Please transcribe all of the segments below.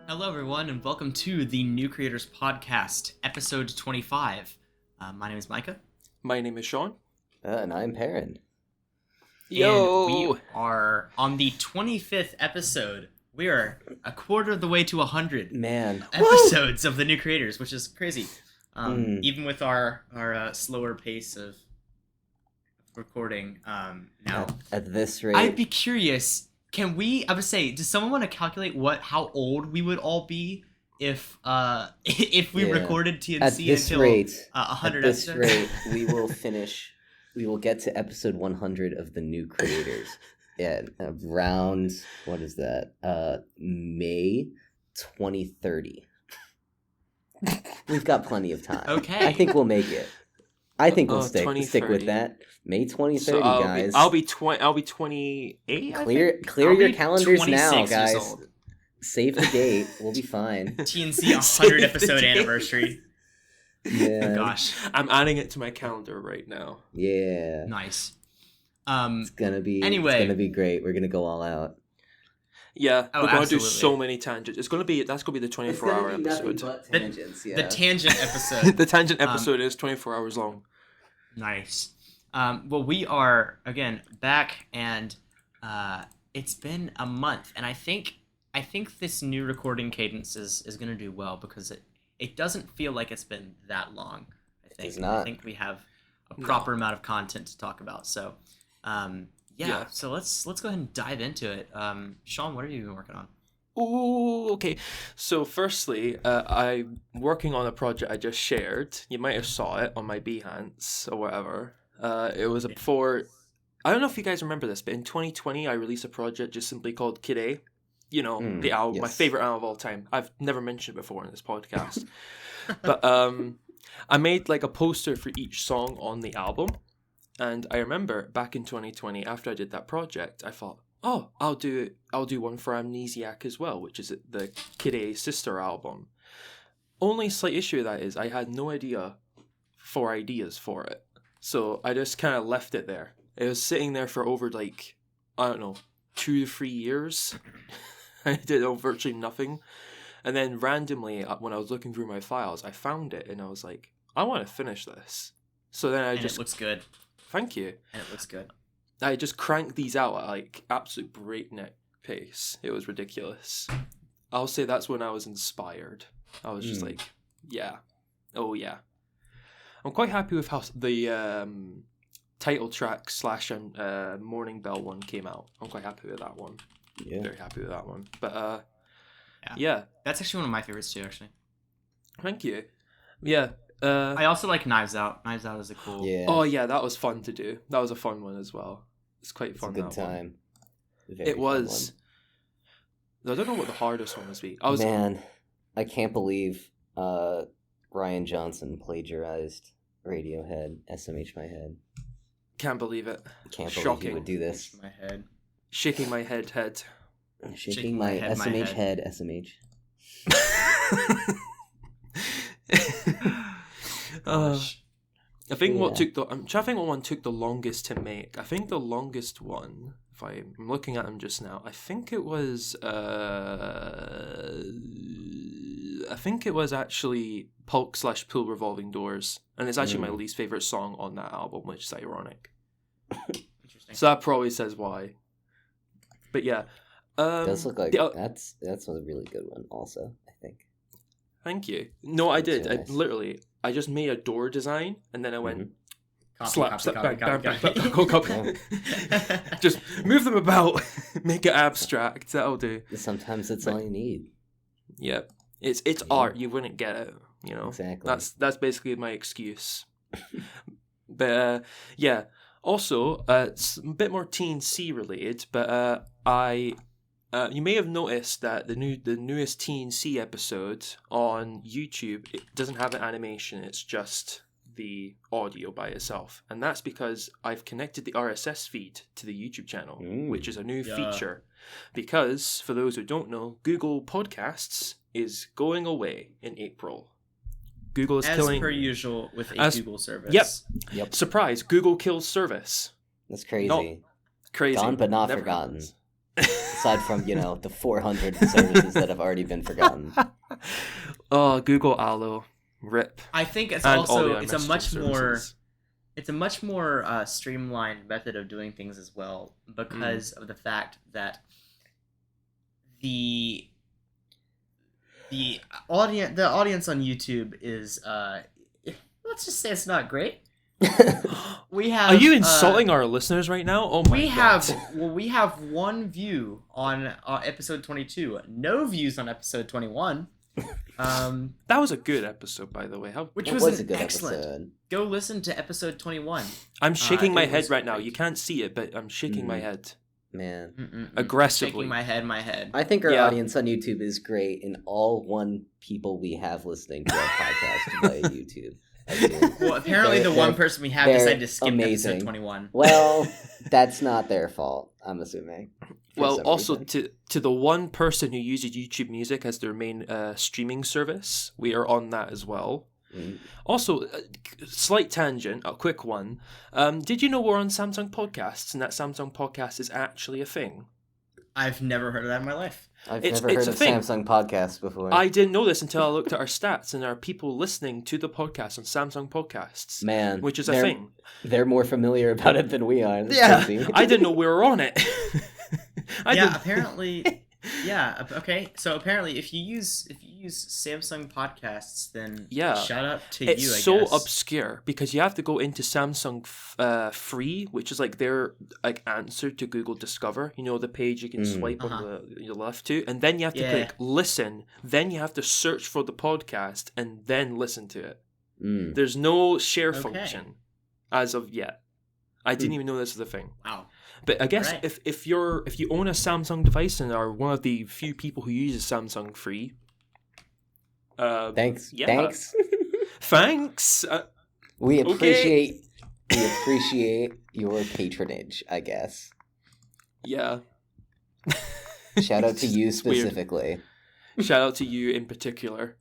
Hello, everyone, and welcome to the New Creators Podcast, episode 25. My name is Micah. My name is Sean. And I'm Perrin. Yo! And we are on the 25th episode. We are a quarter of the way to 100 episodes of the New Creators, which is crazy. Even with our slower pace of recording now. At this rate. I'd be curious... I would say, does someone want to calculate how old we would all be if we recorded TNC until 100 episodes? At this rate, we will get to episode 100 of the New Creators at around, what is that, May 2030. We've got plenty of time. Okay. I think we'll make it. I think we'll stick with that. May 2030, so guys. I'll be 28. Clear your calendars now, guys. Save the date. We'll be fine. TNC 100 episode anniversary. Yeah. Oh, gosh. I'm adding it to my calendar right now. Yeah. Nice. It's gonna be great. We're gonna go all out. Yeah, we're gonna do absolutely. So many tangents. That's gonna be the 24-hour episode. Tangents, the tangent episode. The tangent episode is 24 hours long. Nice. Well, we are again back, and it's been a month, and I think this new recording cadence is gonna do well because it doesn't feel like it's been that long. I think we have a proper amount of content to talk about. So, yeah. So let's go ahead and dive into it. Sean, what are you working on? Oh, okay. So firstly, I'm working on a project I just shared. You might have saw it on my Behance or whatever. It was before. I don't know if you guys remember this, but in 2020, I released a project just simply called Kid A. You know, the album, yes. My favorite album of all time. I've never mentioned it before in this podcast. But I made like a poster for each song on the album. And I remember back in 2020, after I did that project, I thought, oh, I'll do one for Amnesiac as well, which is the Kid A sister album. Only slight issue with that is I had no ideas for it. So I just kind of left it there. It was sitting there for over 2 to 3 years. I did virtually nothing. And then randomly, when I was looking through my files, I found it and I was like, I want to finish this. So then it looks good. Thank you. And it looks good. I just cranked these out at absolute breakneck pace. It was ridiculous. I'll say that's when I was inspired. I was just like, yeah. Oh, yeah. I'm quite happy with how the title track / Morning Bell one came out. I'm quite happy with that one. Yeah. Very happy with that one. But, yeah. That's actually one of my favorites too, actually. Thank you. Yeah. I also like Knives Out. Knives Out is a cool... Yeah. Oh, yeah, that was fun to do. That was a fun one as well. It's quite fun. It's a good time. It was. I don't know what the hardest one was. Man, I can't believe Ryan Johnson plagiarized Radiohead, SMH My Head. Can't believe it. Can't believe Shocking. he would do this. My head. Shaking my head. Shaking my head, SMH head, SMH. I think I'm trying to think what one took the longest to make. I think the longest one, if I'm looking at them just now, I think it was actually Pulk / Pool Revolving Doors, and it's actually my least favorite song on that album, which is ironic. Interesting. So that probably says why. But yeah, It does look like that's a really good one. Also, I think. Thank you. No, I did. Nice. I just made a door design, and then I went slap, Copy. bang. Just move them about, make it abstract. That'll do. Sometimes that's all you need. Yeah, it's art. You wouldn't get it. You know. Exactly. That's basically my excuse. But yeah. Also, it's a bit more TNC related, but you may have noticed that the newest TNC episode on YouTube, it doesn't have an animation, it's just the audio by itself. And that's because I've connected the RSS feed to the YouTube channel, which is a new feature. Because, for those who don't know, Google Podcasts is going away in April. Google is killing... As per usual with a Google service. Yep. Surprise, Google kills service. That's crazy. Crazy. Gone but not Never forgotten. happens. Aside from, the 400 services that have already been forgotten. Oh, Google Allo. RIP. I think it's And also all the it's a iMessaging much more services. it's a much more streamlined method of doing things as well because of the fact that the audience on YouTube is let's just say it's not great. We have. Are you insulting our listeners right now? Oh my god. We have one view on episode 22, no views on episode 21. That was a good episode, by the way. Which It was was a an good excellent. episode. Go listen to episode 21. I'm shaking my it head was right now. great. You can't see it, but I'm shaking my head Man. aggressively. Shaking my head. I think our Yeah. audience on YouTube is great, and all one people we have listening to our podcast via YouTube. Well, apparently the one person we have they're decided to skip amazing. episode 21. Well, that's not their fault, I'm assuming. for Well, some also reason. to the one person who uses YouTube Music as their main streaming service, we are on that as well. Mm. Also, slight tangent, a quick one. Did you know we're on Samsung Podcasts, and that Samsung Podcast is actually a thing? I've never heard of that in my life. I've it's never heard a of thing. Samsung podcasts before. I didn't know this until I looked at our stats, and there are people listening to the podcast on Samsung Podcasts, Man, which is a they're- thing. They're more familiar about it than we are. That's Yeah, crazy. I didn't know we were on it. Apparently. Yeah. Okay. So apparently, if you use Samsung podcasts, then Yeah. shout out to It's you. I so guess. obscure because you have to go into Samsung Free, which is like their answer to Google Discover. You know, the page you can swipe on the left to, and then you have to click listen. Then you have to search for the podcast and then listen to it. Mm. There's no share Okay. function as of yet. I didn't even know this was a thing. Wow. But I guess Right. if you own a Samsung device and are one of the few people who uses Samsung Free, Thanks. yeah. Thanks. thanks. We Okay. appreciate your patronage, I guess. Yeah. Shout out to you It's weird. specifically. Shout out to you in particular.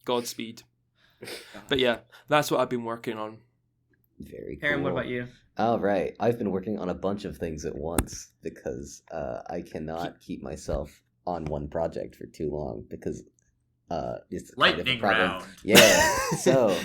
Godspeed. But yeah, that's what I've been working on. Very cool. Perrin, what about you? All right. I've been working on a bunch of things at once because I cannot keep myself on one project for too long because it's kind of a Lightning problem. round. Yeah. So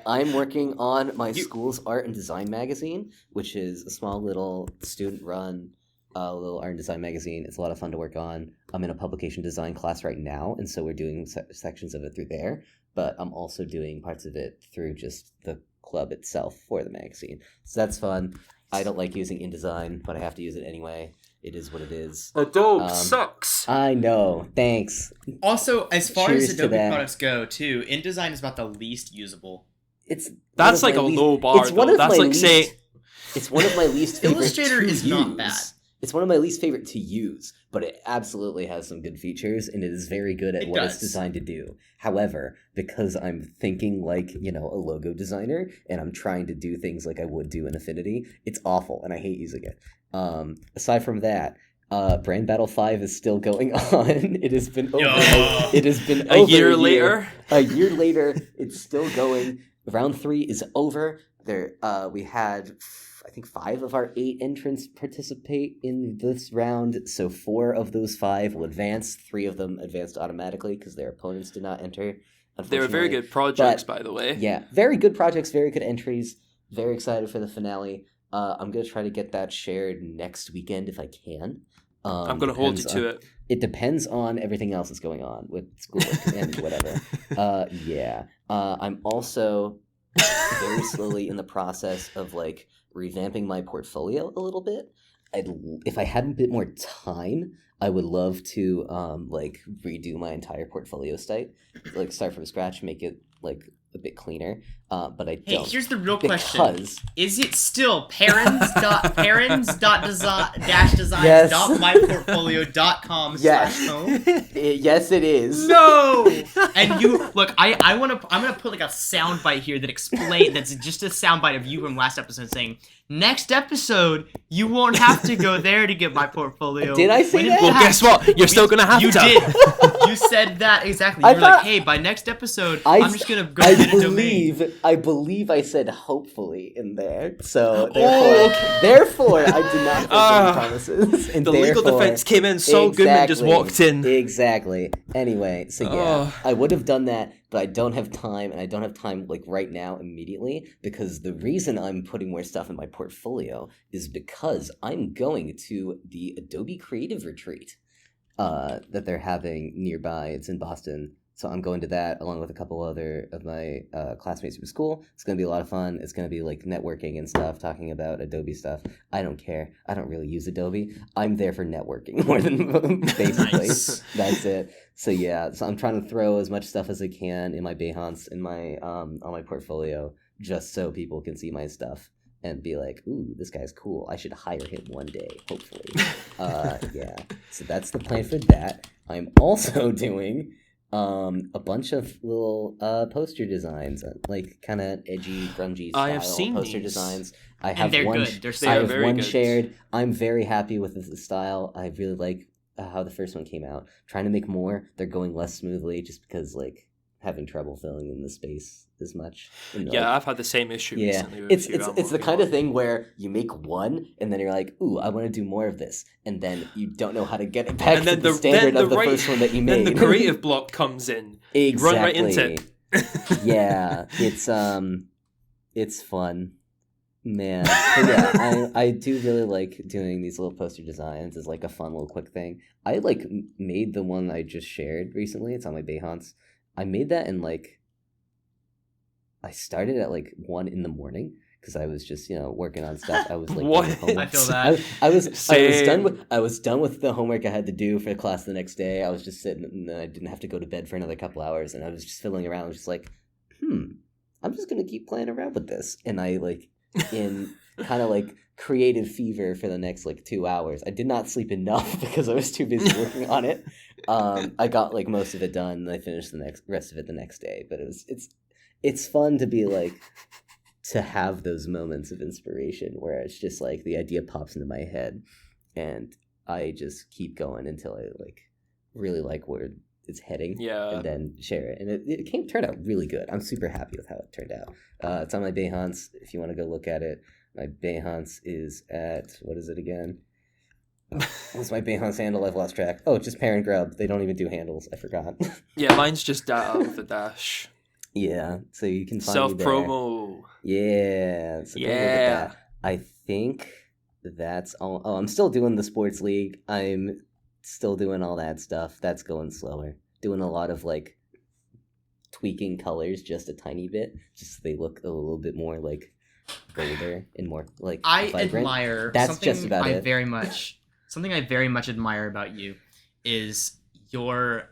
I'm working on my school's art and design magazine, which is a small little student-run little art and design magazine. It's a lot of fun to work on. I'm in a publication design class right now, and so we're doing sections of it through there. But I'm also doing parts of it through just the club itself for the magazine. So that's fun. I don't like using InDesign, but I have to use it anyway. It is what it is. Adobe sucks. I know. Thanks. Also, as far Cheers as to Adobe that. products go, too, InDesign is about the least usable. It's That's one of like my a least- low bar, It's one though. of That's my like least- saying... It's one of my least favorite Illustrator to is not use. bad. It's one of my least favorite to use, but it absolutely has some good features, and it is very good at It what it's does. designed to do. However, because I'm thinking like, a logo designer, and I'm trying to do things like I would do in Affinity, it's awful, and I hate using it. Aside from that, Brand Battle 5 is still going on. It has been over. Yeah. It has been A over year later? A year later, it's still going. Round 3 is over. There, we had, I think, 5 of our 8 entrants participate in this round. So 4 of those 5 will advance. 3 of them advanced automatically because their opponents did not enter. They were very unfortunately. good projects, But, by the way. Yeah, very good projects, very good entries. Very excited for the finale. I'm going to try to get that shared next weekend if I can. I'm going to hold you depends to on- it. It depends on everything else that's going on with schoolwork and whatever. I'm also very slowly in the process of revamping my portfolio a little bit. If I had a bit more time, I would love to redo my entire portfolio site, start from scratch, make it a bit cleaner. But I Hey, don't. here's the real question. Because Is it still parents.design Yes. myportfolio.com Yes. /home? yes, it is. No! And you look, I'm gonna put a soundbite here that's just a soundbite of you from last episode saying, next episode, you won't have to go there to get my portfolio. Did I say When in that? Well, fact, guess what? You're still going to have you to. did. You said that exactly. I You were like, thought- "Hey, by next episode, I- I'm just gonna go get a domain." I believe I said hopefully in there. So Oh, therefore, I did not make Ah. any promises. And The legal therefore- defense came in so good and just walked in. Exactly. Anyway, so yeah, Oh. I would have done that, but I don't have time, and I don't have time like right now immediately, because the reason I'm putting more stuff in my portfolio is because I'm going to the Adobe Creative Retreat that they're having nearby. It's in Boston. So I'm going to that along with a couple other of my classmates from school. It's going to be a lot of fun. It's going to be like networking and stuff, talking about Adobe stuff. I don't care. I don't really use Adobe. I'm there for networking more than basically. Nice. That's it. So yeah, so I'm trying to throw as much stuff as I can in my Behance, in my on my portfolio, just so people can see my stuff and be like, ooh, this guy's cool. I should hire him one day, hopefully. Yeah. So that's the plan for that. I'm also doing a bunch of little poster designs, like kind of edgy, grungy style I have seen poster these. designs. I And have they're one. good. They're They I are have very one good. shared. I'm very happy with the style. I really like how the first one came out. Trying to make more. They're going less smoothly just because like having trouble filling in the space as much. And, Yeah, like, I've had the same issue yeah, recently. With a few I'm it's the working kind of on. thing where you make one and then you're like, ooh, I want to do more of this, and then you don't know how to get it back And to then the the- standard then of the the right- first one that you Then made. the creative block comes in. exactly. You run right into it. Yeah, it's fun, man. But yeah, I do really like doing these little poster designs as like a fun little quick thing. I like made the one I just shared recently. It's on my Behance. I made that in like. I started at like 1 a.m. because I was just working on stuff. I was like What? doing homework. I feel that. I was Same. done with the homework I had to do for class the next day. I was just sitting and I didn't have to go to bed for another couple hours, and I was just fiddling around. I was just like, I'm just gonna keep playing around with this, and I like in kind of like creative fever for the next like 2 hours. I did not sleep enough because I was too busy working on it. I got like most of it done, and I finished the rest of it the next day. But it's fun to be like to have those moments of inspiration where it's just like the idea pops into my head and I just keep going until I like really like where it's heading. Yeah. And then share it. And it turned out really good. I'm super happy with how it turned out. It's on my Behance if you want to go look at it. My Behance is at, what is it again? What's my Behance handle? I've lost track. Oh, just Perrin Grub. They don't even do handles. I forgot. Yeah, mine's just data with the dash. Yeah, so you can find Self me there. promo. Yeah, so go look at Yeah. that. I think that's all. Oh, I'm still doing the sports league. I'm still doing all that stuff. That's going slower. Doing a lot of like tweaking colors just a tiny bit, just so they look a little bit more like bolder and more like I vibrant. admire That's something just about I it. something I very much admire about you is your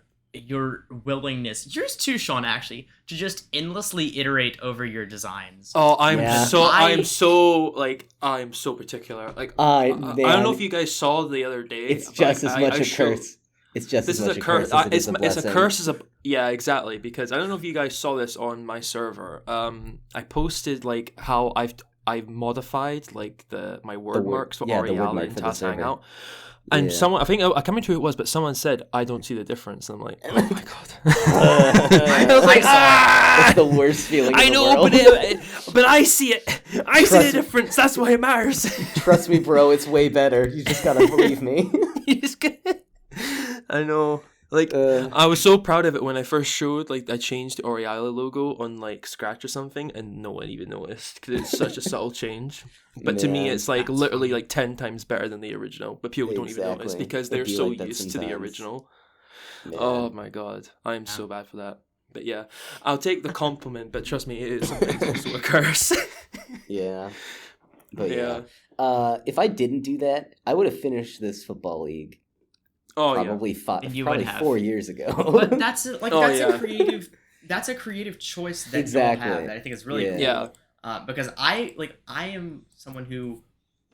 willingness, yours too, Sean, actually, to just endlessly iterate over your designs. Oh, I'm Yeah. I'm so particular. Like I don't know if you guys saw the other day. It's but, just like, as I much a showed- curse. It's just This as is much a curse. as it is It's a a blessing. curse. Yeah, exactly. Because I don't know if you guys saw this on my server. I posted like how I've modified like my word marks for the word Arial mark and for the Task server. Hangout. And Yeah. someone, I think I can't remember who it was, but someone said, "I don't see the difference." I'm like, "Oh my god!" I was like, That's the worst feeling. I in the know, world. but I see it. I see Trust- the difference. That's why it matters. Trust me, bro. It's way better. You just gotta believe me. You just get- I know. Like Uh, I was so proud of it when I first showed. Like I changed the Oriala logo on like Scratch or something, and no one even noticed because it's such a subtle change. But to me, Man, it's like that's literally like 10 times better than the original. But people don't even notice Exactly. because It'd they're be so like that used to the sometimes. original. man. Oh my god, I'm so bad for that. But yeah, I'll take the compliment. But trust me, it is sometimes also a curse. Yeah. But Yeah. yeah. If I didn't do that, I would have finished this football league Oh yeah. probably And you would probably have. 4 years ago. But that's a, like Oh, that's yeah. a creative choice that Exactly. you'll have that I think is really Yeah. cool. Yeah. Because I am someone who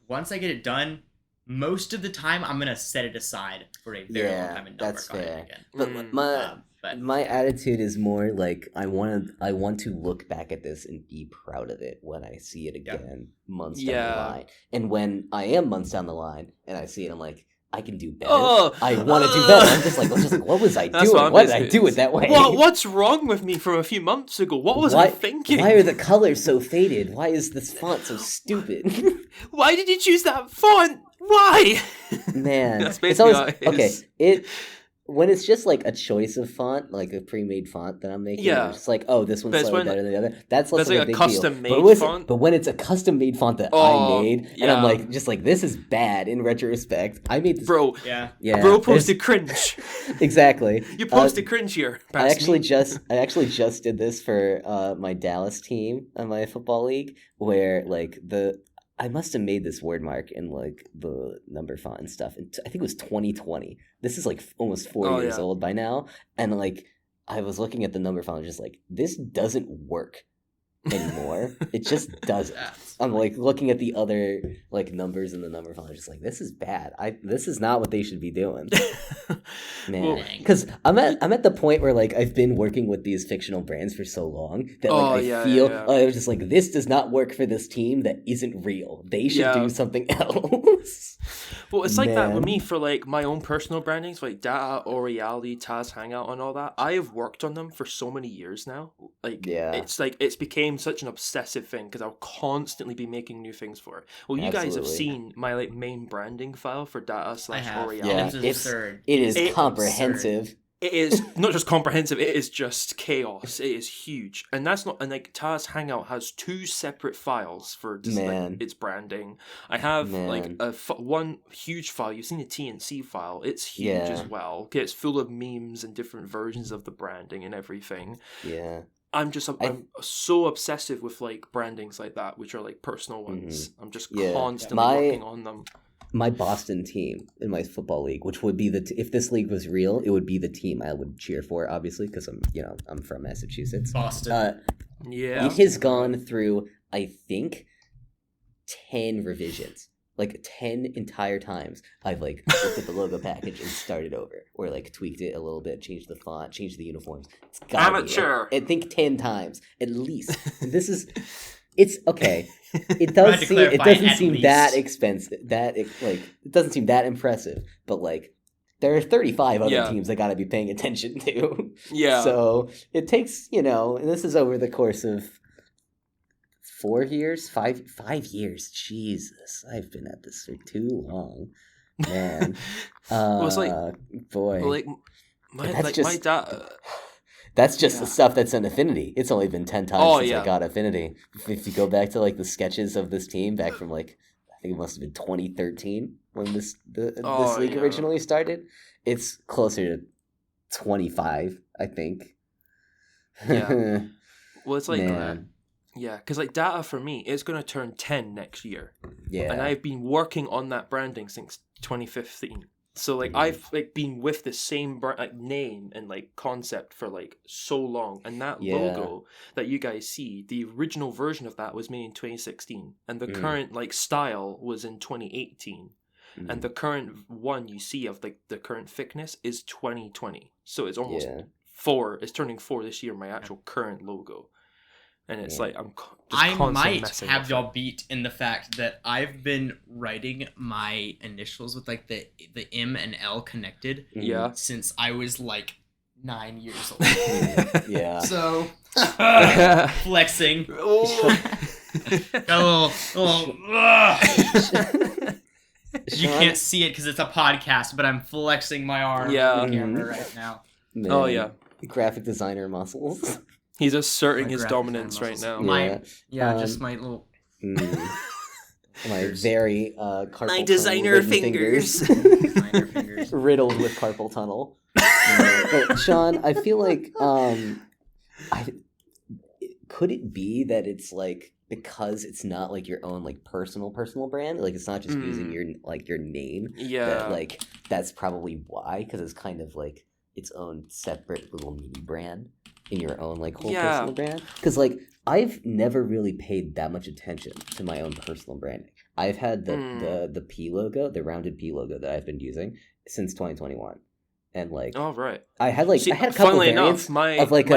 once I get it done, most of the time I'm gonna set it aside for a very long time and not that's work on fair. it again. But Mm. But my attitude is more like I want to look back at this and be proud of it when I see it again months down Yeah. the line. And when I am months down the line and I see it, I'm like, I can do better. Oh, I want to do better. I'm just like, what was I That's doing? what Why I'm did I basically- do it that way? What's wrong with me from a few months ago? What was I thinking? Why are the colors so faded? Why is this font so stupid? Why did you choose that font? Why? Man, That's it's basically always how it okay. is. When it's just like a choice of font, like a pre-made font that I'm making, Yeah. I'm just like, oh, this one's But it's slightly when- better than the other. That's less that's of like a a big custom-made deal. But font. But when it's a custom-made font that Oh, I made, and yeah. I'm like, just like, this is bad in retrospect. I made this, Bro, Yeah. yeah, bro there's- posted cringe. exactly. You posted cringe here. I past actually me. just did this for my Dallas team on my football league, where like I must have made this word mark in like the number font and stuff. And I think it was 2020. This is like almost 4 years yeah. old by now, and like I was looking at the number font, just like this doesn't work anymore. It just doesn't. I'm like looking at the other like numbers in the number font, just like this is bad. This is not what they should be doing. Man, Well, because I'm at the point where like I've been working with these fictional brands for so long that like I feel I was just like, this does not work for this team that isn't real. They should do something else. Well, it's like that with me for like my own personal brandings, like Data or Reality, Taz Hangout, and all that. I have worked on them for so many years now. Like, it's like it's became such an obsessive thing because I'll constantly be making new things for it. Well, you guys have seen my like main branding file for Data / Reality. Yeah, It's absurd. It is comprehensive. It is not just comprehensive, it is just chaos. It is huge. And that's not, and like Taz Hangout has 2 separate files for just like its branding. I have like one huge file. You've seen the TNC file. It's huge as well. Okay, it's full of memes and different versions of the branding and everything. Yeah. I'm so obsessive with like brandings like that, which are like personal ones. I'm just constantly working on them. My Boston team in my football league, which would be if this league was real, it would be the team I would cheer for, obviously, because I'm from Massachusetts. Boston. It has gone through, I think, 10 revisions. Like 10 entire times I've like looked at the logo package and started over, or like tweaked it a little bit, changed the font, changed the uniforms. It's gotta amateur. I think 10 times at least. It's okay. It doesn't seem that expensive. It doesn't seem that impressive. But like, there are 35 other teams I gotta be paying attention to. Yeah. So it takes, and this is over the course of 4 years, 5 years. Jesus, I've been at this for too long, man. Well, it's like, boy, like my dad. That's just the stuff that's in Affinity. It's only been 10 times since I got Affinity. If you go back to like the sketches of this team back from like, I think it must have been 2013 when this league originally started, it's closer to 25, I think. Yeah. Well, it's like, Man. yeah, because like Data for me, it's going to turn 10 next year. Yeah. And I've been working on that branding since 2015. So like I've like been with the same name and like concept for like so long, and that logo that you guys see, the original version of that was made in 2016, and the current like style was in 2018, and the current one you see of like the current thickness is 2020. So it's almost 4. It's turning 4 this year. My actual current logo. And it's like I might have y'all beat in the fact that I've been writing my initials with like the M and L connected since I was like 9 years old. Yeah. So flexing. You can't see it because it's a podcast, but I'm flexing my arm on the camera right now. Man. Oh yeah. Graphic designer muscles. He's asserting his dominance right now. Just my little... my very carpal my designer fingers. Riddled with carpal tunnel. But Sean, I feel like could it be that it's like, because it's not like your own like personal brand, like it's not just using your name, that like that's probably why, because it's kind of like its own separate little mini brand in your own like whole personal brand. Because like I've never really paid that much attention to my own personal branding. I've had the P logo, the rounded P logo that I've been using since 2021, and like I had a couple variants my of like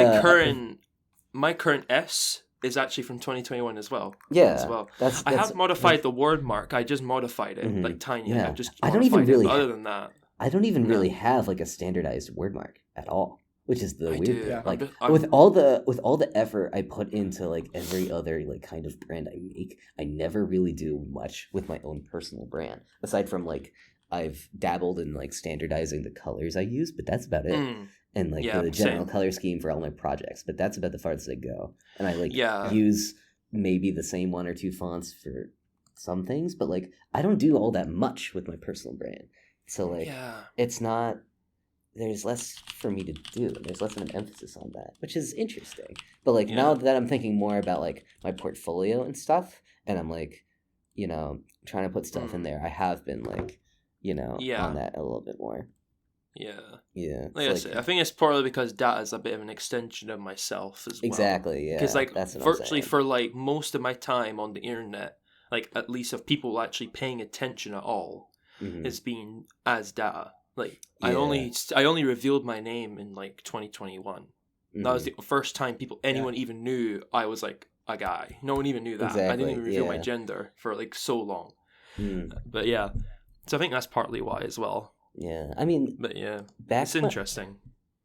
my current S is actually from 2021 as well. Yeah, As well. that's I have modified the word mark. I just modified it like tiny. Yeah. I just I don't even modified it, really but other than that, I don't even No. really have like a standardized word mark at all, which is the I weird do. thing. Yeah. Like I'm- with all the effort I put into like every other like kind of brand I make, I never really do much with my own personal brand aside from like I've dabbled in like standardizing the colors I use, but that's about it. Mm, And like Yeah, the general same. color scheme for all my projects, but that's about the farthest I go. And I like Yeah. use maybe the same one or two fonts for some things, but like I don't do all that much with my personal brand. So like yeah. it's not, there's less for me to do. There's less of an emphasis on that, which is interesting. But like now Yeah. that I'm thinking more about like my portfolio and stuff, and I'm like, you know, trying to put stuff in there, I have been like, you know, Yeah. on that a little bit more. Yeah. Yeah. Like I said, I think it's partly because that is a bit of an extension of myself as well. exactly. Yeah. Because like that's what I'm virtually saying. for like most of my time on the internet, like at least of people actually paying attention at all, Mhm. has been as data. Like I Yeah. only revealed my name in like 2021. That was Mhm. the first time anyone even knew I was like a guy. No one even knew that. I didn't Exactly, even reveal my yeah. gender for like so long. Mm, But yeah, so I think that's partly why as well. yeah. I mean, But yeah, back it's interesting.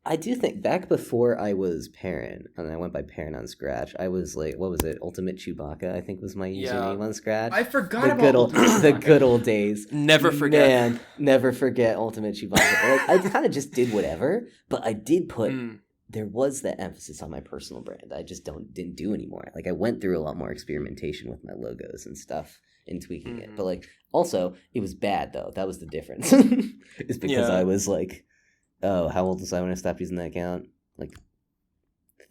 I do think back before I was Perrin, and I went by Perrin on Scratch, I was like, what was it? Ultimate Chewbacca, I think was my Yeah. username on Scratch. I forgot the about good old Ultimate the Chewbacca. good old days. Never forget. Man, never forget Ultimate Chewbacca. Like I kind of just did whatever, but I did put Mm, there was that emphasis on my personal brand. I just didn't do anymore. Like I went through a lot more experimentation with my logos and stuff and tweaking it. Mhm. But like also it was bad though. That was the difference. It's because Yeah. I was like, oh, how old was I when I stopped using that account? Like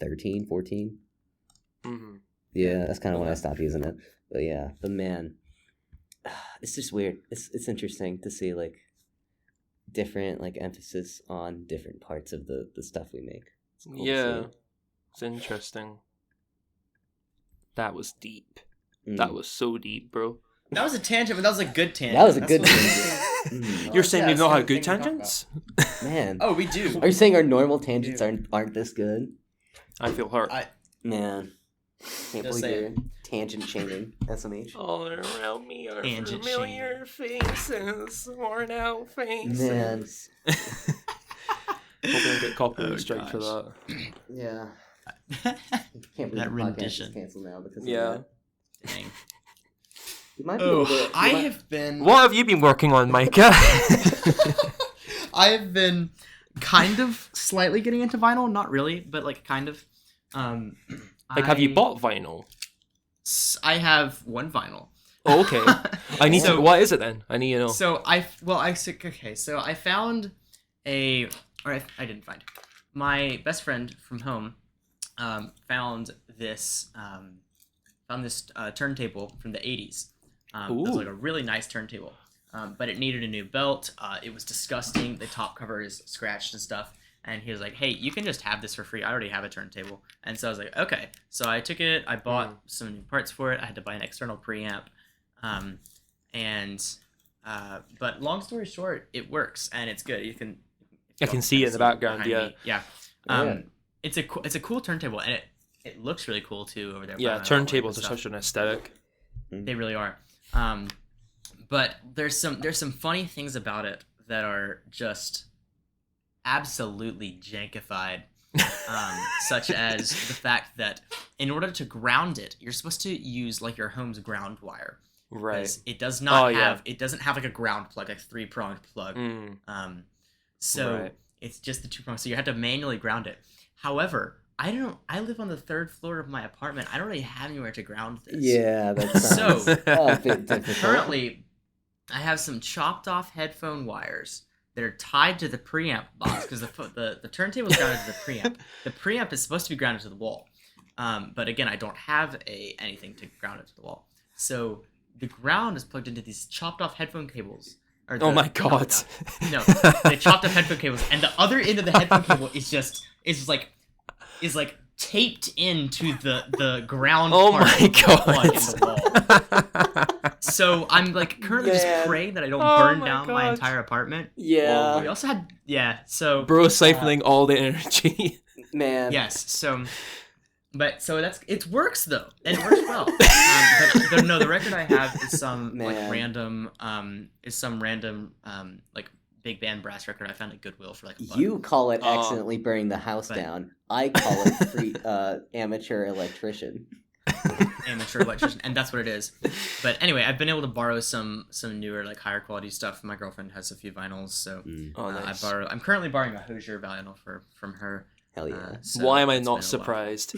13, 14? mhm. Yeah, that's kind of when I Okay. stopped using it. But yeah, but man, it's just weird. It's interesting to see like different like emphasis on different parts of the stuff we make. It's cool to Yeah, see. it's interesting. That was deep. Mm. That was so deep, bro. That was a tangent, but that was a good tangent. That was a That's good what- tangent. Mm. You're saying yeah, you know it's how the good thing we talk about. tangents? Man, Oh, we do. are you saying our normal tangents aren't this good? I feel hurt. Man, can't Just believe saying. you're tangent chaining SMH. All around me are Tangent familiar faces, worn out faces. Man. Hope I don't get copyright Oh, strike for gosh. that. Yeah, can't believe That the podcast rendition. is canceled now because Yeah. of that. Dang. You might be able to, you I might- have been. What have you been working on, Micah? I have been kind of slightly getting into vinyl, not really, but like kind of. Like, have you bought vinyl? I have one vinyl. Oh, okay. I need So- to. What is it then? I need to know. So So I found I didn't find. My best friend from home found this turntable from the 80s. It was Ooh. like a really nice turntable, but it needed a new belt. It was disgusting. The top cover is scratched and stuff. And he was like, "Hey, you can just have this for free. I already have a turntable." And so I was like, "Okay." So I took it. I bought some new parts for it. I had to buy an external preamp, but long story short, it works and it's good. You can. I can see it in the background, behind yeah. me. Yeah. Yeah. It's a cool turntable and it looks really cool too over there. Yeah, behind my wall turntables and are stuff. such an aesthetic. They really are. But there's some funny things about it that are just absolutely jankified. Such as the fact that in order to ground it, you're supposed to use like your home's ground wire. Right. Because it does not Oh, yeah. have it doesn't have like a ground plug, like 3-pronged plug. Mm. So Right. it's just the 2 prongs. So you have to manually ground it. However, I live on the 3rd floor of my apartment. I don't really have anywhere to ground this. Yeah, that So- sounds a bit difficult. Currently, I have some chopped off headphone wires that are tied to the preamp box because the turntable is grounded to the preamp. The preamp is supposed to be grounded to the wall, but again, I don't have anything to ground it to the wall. So the ground is plugged into these chopped off headphone cables. Oh my god. No, they chopped up headphone cables, and the other end of the headphone cable is like taped into the ground Oh part my of the plug in god. the wall. So I'm like currently Man. just praying that I don't Oh burn my down my God. entire apartment. Yeah, We also had so Bro siphoning all the energy. man. yes, so But so it works though, and it works well. But no, the record I have is some like Man. random like big band brass record I found at Goodwill for like $1. You call it Oh. accidentally burning the house But- down. I call it free amateur electrician. Amateur electrician, and that's what it is. But anyway, I've been able to borrow some newer like higher quality stuff. My girlfriend has a few vinyls, so Oh, nice. I'm currently borrowing a Hozier vinyl from her. Hell yeah. So Why am I it's been a not while. surprised?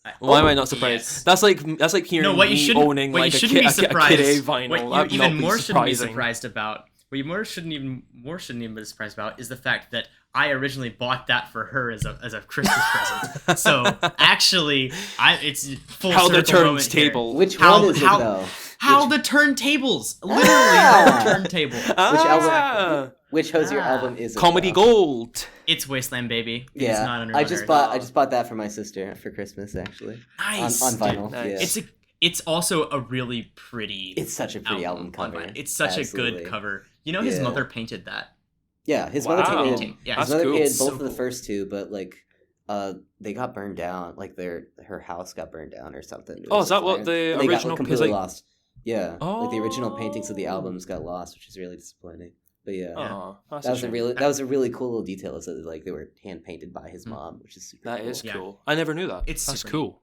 I- Why am Oh, I not surprised? yes. That's like hearing No, what you me shouldn't owning what like you a shouldn't be Kid A surprised. vinyl. What That'd you not even be more shouldn't be surprising. surprised about. What you shouldn't even be surprised about is the fact that I originally bought that for her as a Christmas present. So actually, it's full How the circle moment here. turntable. Which How- one is how- it though? How the turntables, literally Ah! how the turntable. Ah, Which Hozier Ah. album is it? Comedy though? Gold. It's Wasteland Baby. It's Yeah, not under I just bought that for my sister for Christmas actually nice on dude. vinyl. Nice. Yeah. It's also a really pretty. It's such a pretty album on cover. vinyl. It's such Absolutely. a good cover. You know, his Yeah. mother painted that. Yeah, his Wow. mother painted. Painting. Yeah, That's His mother cool. painted So both of the cool. first two, but like, they got burned down. Like her house got burned down or something. It Oh, was is that a what fire. the And they got original? Because completely like, lost. Yeah, like the original paintings of the Oh. albums got lost, which is really disappointing. But yeah, oh, that's that a was a shame. really cool little detail. Is that like they were hand painted by his mom, which is super. That cool. is Yeah. cool. I never knew that. It's That's super cool.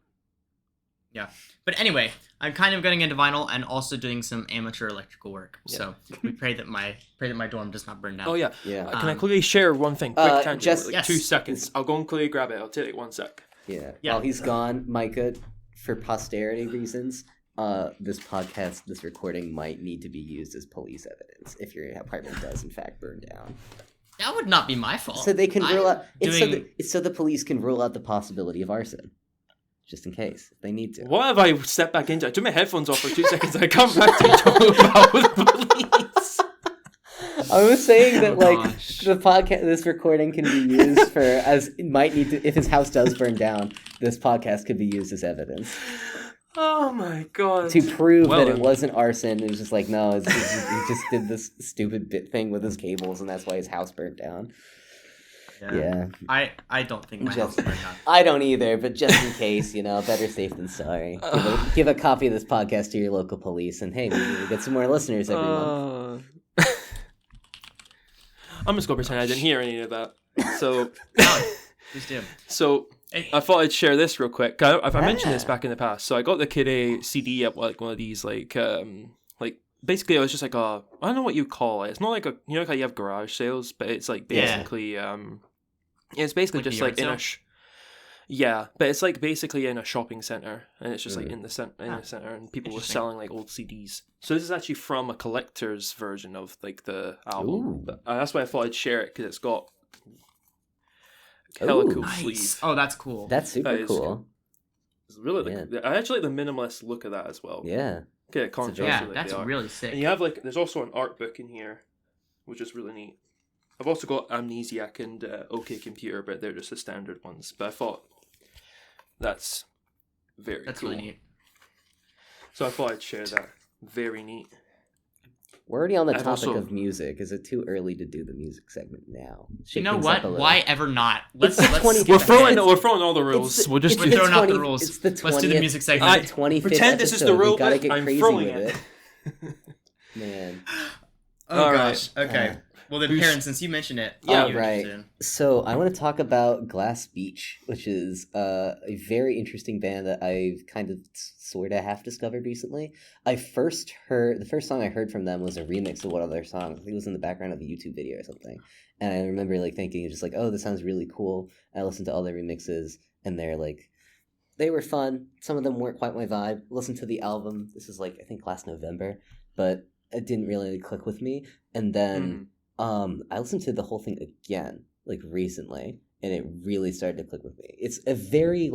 But anyway, I'm kind of getting into vinyl and also doing some amateur electrical work. Yeah. So we pray that my dorm does not burn down. Oh yeah. Yeah, Can I Um, quickly share one thing? Quick tangent. just- like yes. 2 seconds. I'll go and quickly grab it. I'll take it 1 sec. yeah. Yeah. While he's gone, Micah, for posterity reasons, this podcast, this recording might need to be used as police evidence if your apartment does in fact burn down. That would not be my fault. So they can rule I'm out. It's doing- so the police can rule out the possibility of arson, just in case if they need to. What if I step back into it? I took my headphones off for 2 seconds and I come back to talk about the police. I was saying that Oh, like gosh. the podcast, this recording can be used for as it might need to if his house does burn down. This podcast could be used as evidence Oh my god. to prove Well that it then. wasn't arson. It was just like no, he just did this stupid bit thing with his cables, and that's why his house burnt down. Yeah. I don't think my Just- house burned down. I don't either, but just in case, better safe than sorry. Give a copy of this podcast to your local police, and hey, maybe we'll get some more listeners every month. I'm just gonna pretend I didn't hear any of that. So, Please do. so Hey, I thought I'd share this real quick. I mentioned this Ah. back in the past. So I got the Kid A CD at like one of these like basically it was just like I don't know what you call it. It's not like how you have garage sales, but it's like Yeah. basically it's basically Like the just yard like in a sale? yeah, but it's like basically in a shopping center, and it's just like in the Ah, center, and people were interesting. selling like old CDs. So this is actually from a collector's version of like the album. Ooh. But, that's why I thought I'd share it because it's got hella Ooh. cool nice. sleeve. Oh, that's cool. That's super That is cool. It's really I actually like the minimalist look of that as well. Yeah. Okay, contrast yeah, with, like, that's the art. really sick. And you have like there's also an art book in here, which is really neat. I've also got Amnesiac and OK Computer, but they're just the standard ones. But I thought that's very That's cool. really neat. So I thought I'd share that. Very neat. We're already on the I've topic also- of music. Is it too early to do the music segment now? You Shake know things what? up a little. Why ever not? It's the 20 skip We're ahead. throwing all the rules. It's the- We'll just We're the throwing out the 20 rules. It's the 20th, Let's do the music it's segment. the 25th pretend this is the episode. rule We gotta book, get I'm crazy throwing with it. it. Man. Oh All gosh. right. Okay. Well then, Boost. Perrin, since you mentioned it, Yeah, you're right. interested in. So I want to talk about Glass Beach, which is a very interesting band that I've kind of sort of half discovered recently. The first song I heard from them was a remix of one of their songs. I think it was in the background of a YouTube video or something. And I remember thinking just like, oh, this sounds really cool. I listened to all their remixes, and they were fun. Some of them weren't quite my vibe. Listened to the album. This is I think last November, but it didn't really click with me. And then I listened to the whole thing again, recently, and it really started to click with me. It's a very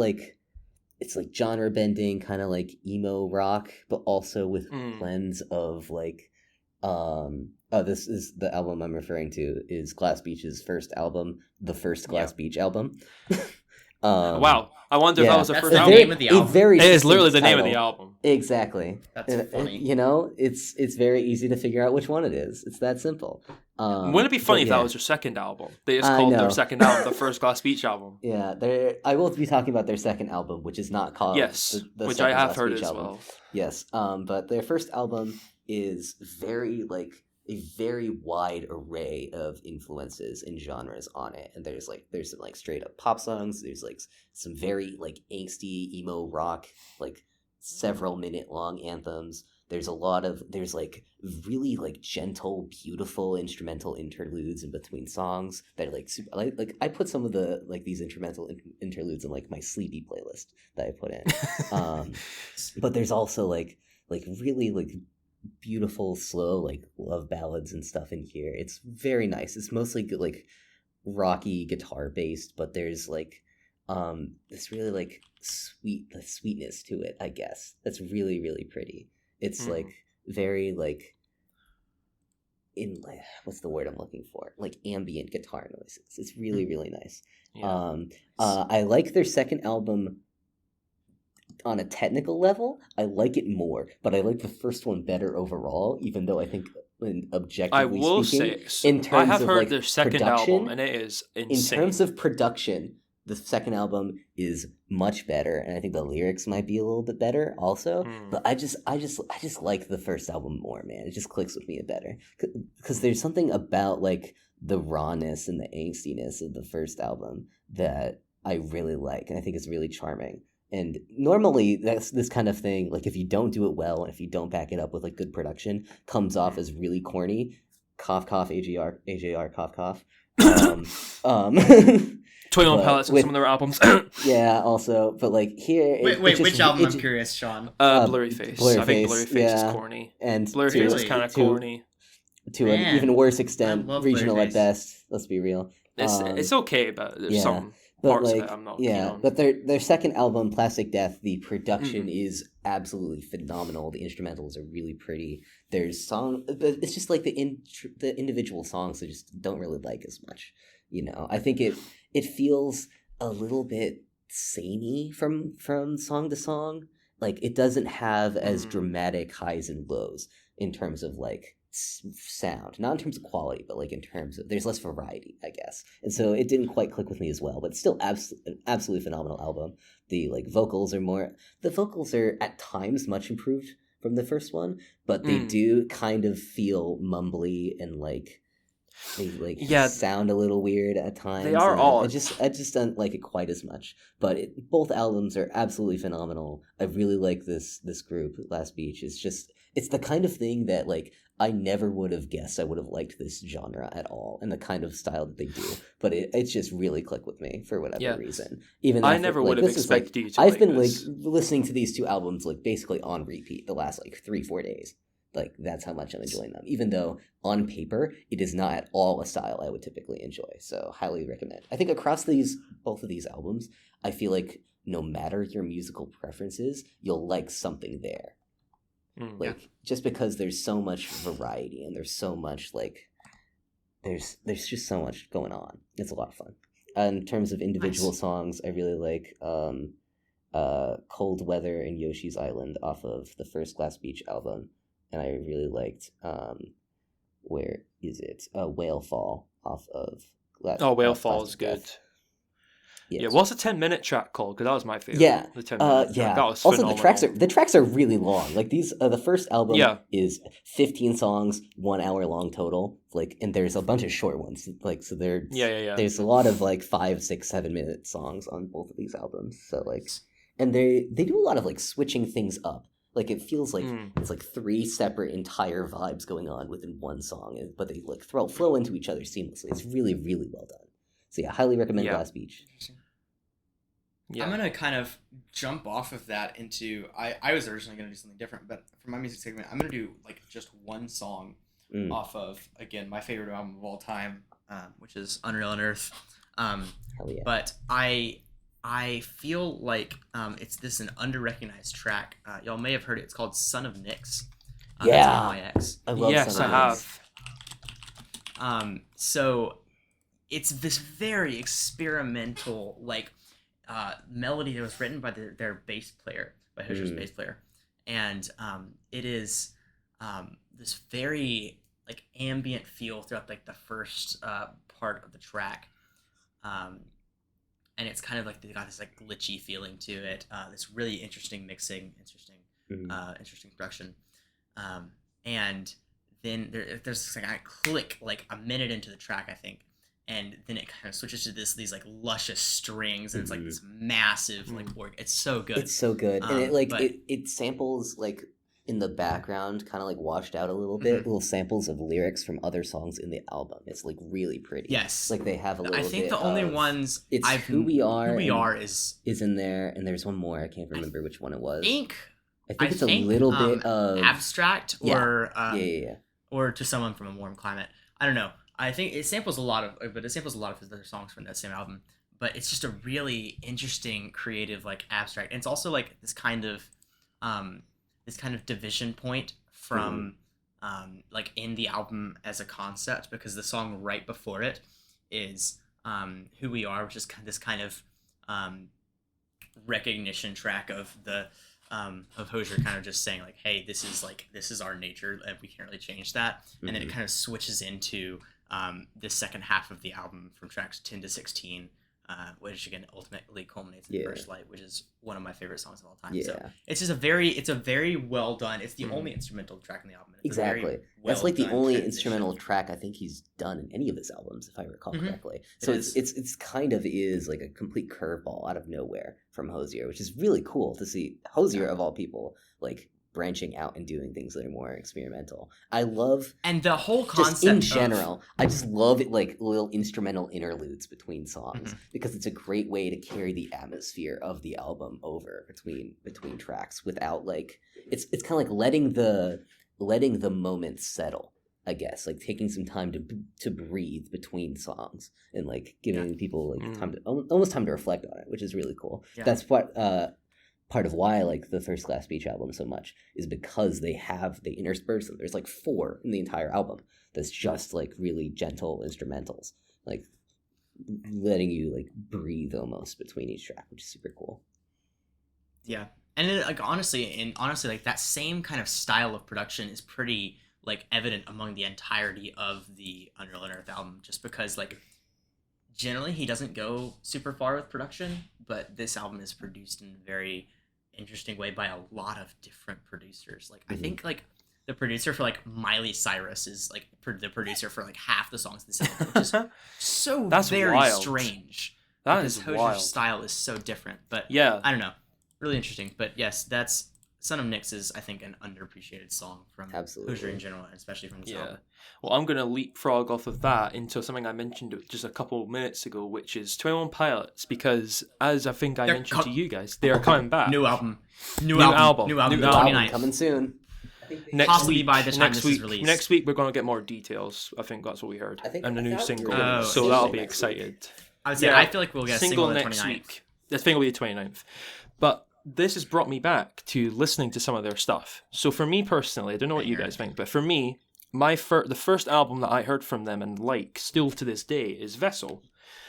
it's genre bending, kind of emo rock, but also with blends of this is the album I'm referring to is Glass Beach's first album, the first Glass Beach album. Wow. I wonder if yeah. that was the That's first the album. name of the album. Very It is succinct literally the name of the title. album. Exactly. That's funny. You know, it's very easy to figure out which one it is. It's that simple. Wouldn't it be funny if that yeah. was their second album? They just I called their know. second album the First Glass Beach album. Yeah, I will be talking about their second album, which is not called Yes, the which Second I have Glass heard Beach as album. well. Yes, but their first album is very like a very wide array of influences and genres on it, and there's some like straight up pop songs. There's like some very like angsty emo rock, like several minute long anthems. There's like really like gentle, beautiful instrumental interludes in between songs that are like super, like I put some of the like these instrumental interludes in like my sleepy playlist that I put in. But there's also like really like beautiful slow like love ballads and stuff in here. It's very nice. It's mostly good, like rocky guitar based, but there's like this really like sweetness to it, I guess. That's really really pretty. It's like very like in like what's the word I'm looking for? Like ambient guitar noises. It's really really nice. Yeah. I like their second album on a technical level. I like it more, but I like the first one better overall, even though I think objectively I will speaking, say, in terms I have of heard like their second production, album, and it is insane. in terms of production, the second album is much better, and I think the lyrics might be a little bit better also. But I just like the first album more, man. It just clicks with me better because there's something about like the rawness and the angstiness of the first album that I really like, and I think it's really charming. And normally that's this kind of thing, like if you don't do it well and if you don't back it up with like good production, comes off as really corny. Cough cough AJR cough cough. 21 Pilots with some of their albums. Yeah, also, but like here. Wait, which album? I'm curious, Sean. Blurry Face. I think Blurry Face is corny. And Blurry Face is kind of corny. To an even worse extent, I love regional Blurry at Face. best. Let's be real. It's okay, but there's some but parts like, of it I'm not keen on. But their second album, Plastic Death, the production is absolutely phenomenal. The instrumentals are really pretty. There's but it's just like the individual songs I just don't really like as much. You know, I think it feels a little bit samey from song to song. Like it doesn't have as dramatic highs and lows in terms of like sound, not in terms of quality, but like in terms of there's less variety, I guess. And so it didn't quite click with me as well, but it's still an absolutely phenomenal album. The vocals are at times much improved from the first one, but they do kind of feel mumbly and like they sound a little weird at times. They are odd. I just don't like it quite as much. But both albums are absolutely phenomenal. I really like this group. Last Beach is just it's the kind of thing that like I never would have guessed I would have liked this genre at all and the kind of style that they do. But it's just really clicked with me for whatever reason. Even I never would have expected you to. I've been like listening to these two albums like basically on repeat the last like 3-4 days. Like that's how much I'm enjoying them. Even though on paper it is not at all a style I would typically enjoy. So highly recommend. I think across both of these albums, I feel like no matter your musical preferences, you'll like something there. Just because there's so much variety and there's so much like there's just so much going on. It's a lot of fun. In terms of individual songs, I really like Cold Weather and Yoshi's Island off of the first Glass Beach album. And I really liked where is it? Whale Fall off of Whale Fall is good. Yes. Yeah, what's a 10-minute track called? Because that was my favorite. Yeah, the 10-minute yeah. track. That was also, phenomenal. the tracks are really long. Like these, the first album is 15 songs, 1 hour long total. Like, and there's a bunch of short ones. Like, so there's a lot of like 5, 6, 7 minute songs on both of these albums. So like, and they do a lot of like switching things up. Like it feels like it's like 3 separate entire vibes going on within one song, but they like flow into each other seamlessly. It's really, really well done. So yeah, highly recommend Glass Beach. Yeah. I'm gonna kind of jump off of that into I was originally gonna do something different, but for my music segment, I'm gonna do like just one song off of again my favorite album of all time, which is Unreal on Earth. Hell yeah. But I feel like it's an under-recognized track. Y'all may have heard it. It's called Son of Nyx. That's I love yes, Son I of have. So it's this very experimental, like melody that was written by their bass player, by Hosier's bass player, and it is this very like ambient feel throughout like the first part of the track, and it's kind of like they got this like glitchy feeling to it. This really interesting mixing, interesting production, and then there's this like a click like a minute into the track, I think, and then it kind of switches to these like luscious strings, and it's like this massive like org. It's so good. It's so good, and it like but- it samples like in the background, kind of like washed out a little bit, little samples of lyrics from other songs in the album. It's like really pretty. Yes, like they have a little. I think bit the only of, ones it's I've Who We Are. Who We Are is in there, and there's one more. I can't remember which one it was. I think it's a little bit of abstract or yeah. or To Someone from a Warm Climate. I don't know. I think it samples a lot of his other songs from that same album. But it's just a really interesting, creative, like abstract. And it's also like this kind of division point from like in the album as a concept, because the song right before it is Who We Are, which is this kind of recognition track of the of Hosier kind of just saying like, hey, this is our nature and we can't really change that. And then it kind of switches into the second half of the album from tracks 10 to 16, which again ultimately culminates in First Light, which is one of my favorite songs of all time. So it's just a very well done. It's the only instrumental track in the album. It's That's like the only transition. instrumental track I think he's done in any of his albums, if I recall correctly. So it's kind of is like a complete curveball out of nowhere from Hosier, which is really cool to see Hosier of all people like branching out and doing things that are more experimental. I love, and the whole just concept in general, I just love it, like little instrumental interludes between songs, because it's a great way to carry the atmosphere of the album over between tracks without like it's kind of like letting the moment settle, I guess, like taking some time to breathe between songs and like giving people like time to almost time to reflect on it, which is really cool. That's what part of why I like the First Class Beach album so much, is because they intersperse them. There's like 4 in the entire album that's just like really gentle instrumentals, like letting you like breathe almost between each track, which is super cool. Yeah. And it, like honestly like that same kind of style of production is pretty like evident among the entirety of the Unreal Unearthed album, just because like generally he doesn't go super far with production, but this album is produced in a very interesting way by a lot of different producers. Like I think like the producer for like Miley Cyrus is like the producer for like half the songs in this album, which is so very wild. Strange. That because is Hosier's wild. style is so different. But Yeah, I don't know, really interesting. But yes, that's Son of Nyx is, I think, an underappreciated song from Hosier in general, and especially from this album. Well, I'm going to leapfrog off of that into something I mentioned just a couple of minutes ago, which is 21 Pilots, because as I think I mentioned to you guys, they are coming back. New album. New album. The New album 29th. Coming soon. Possibly by the time this is released. Next week we're going to get more details. I think that's what we heard. And a new single. Oh, so that'll be excited. I would say I feel like we'll get a single on the 29th. Week. The thing will be the 29th. But this has brought me back to listening to some of their stuff. So for me personally, I don't know what you guys think, but for me, the first album that I heard from them and like still to this day is Vessel.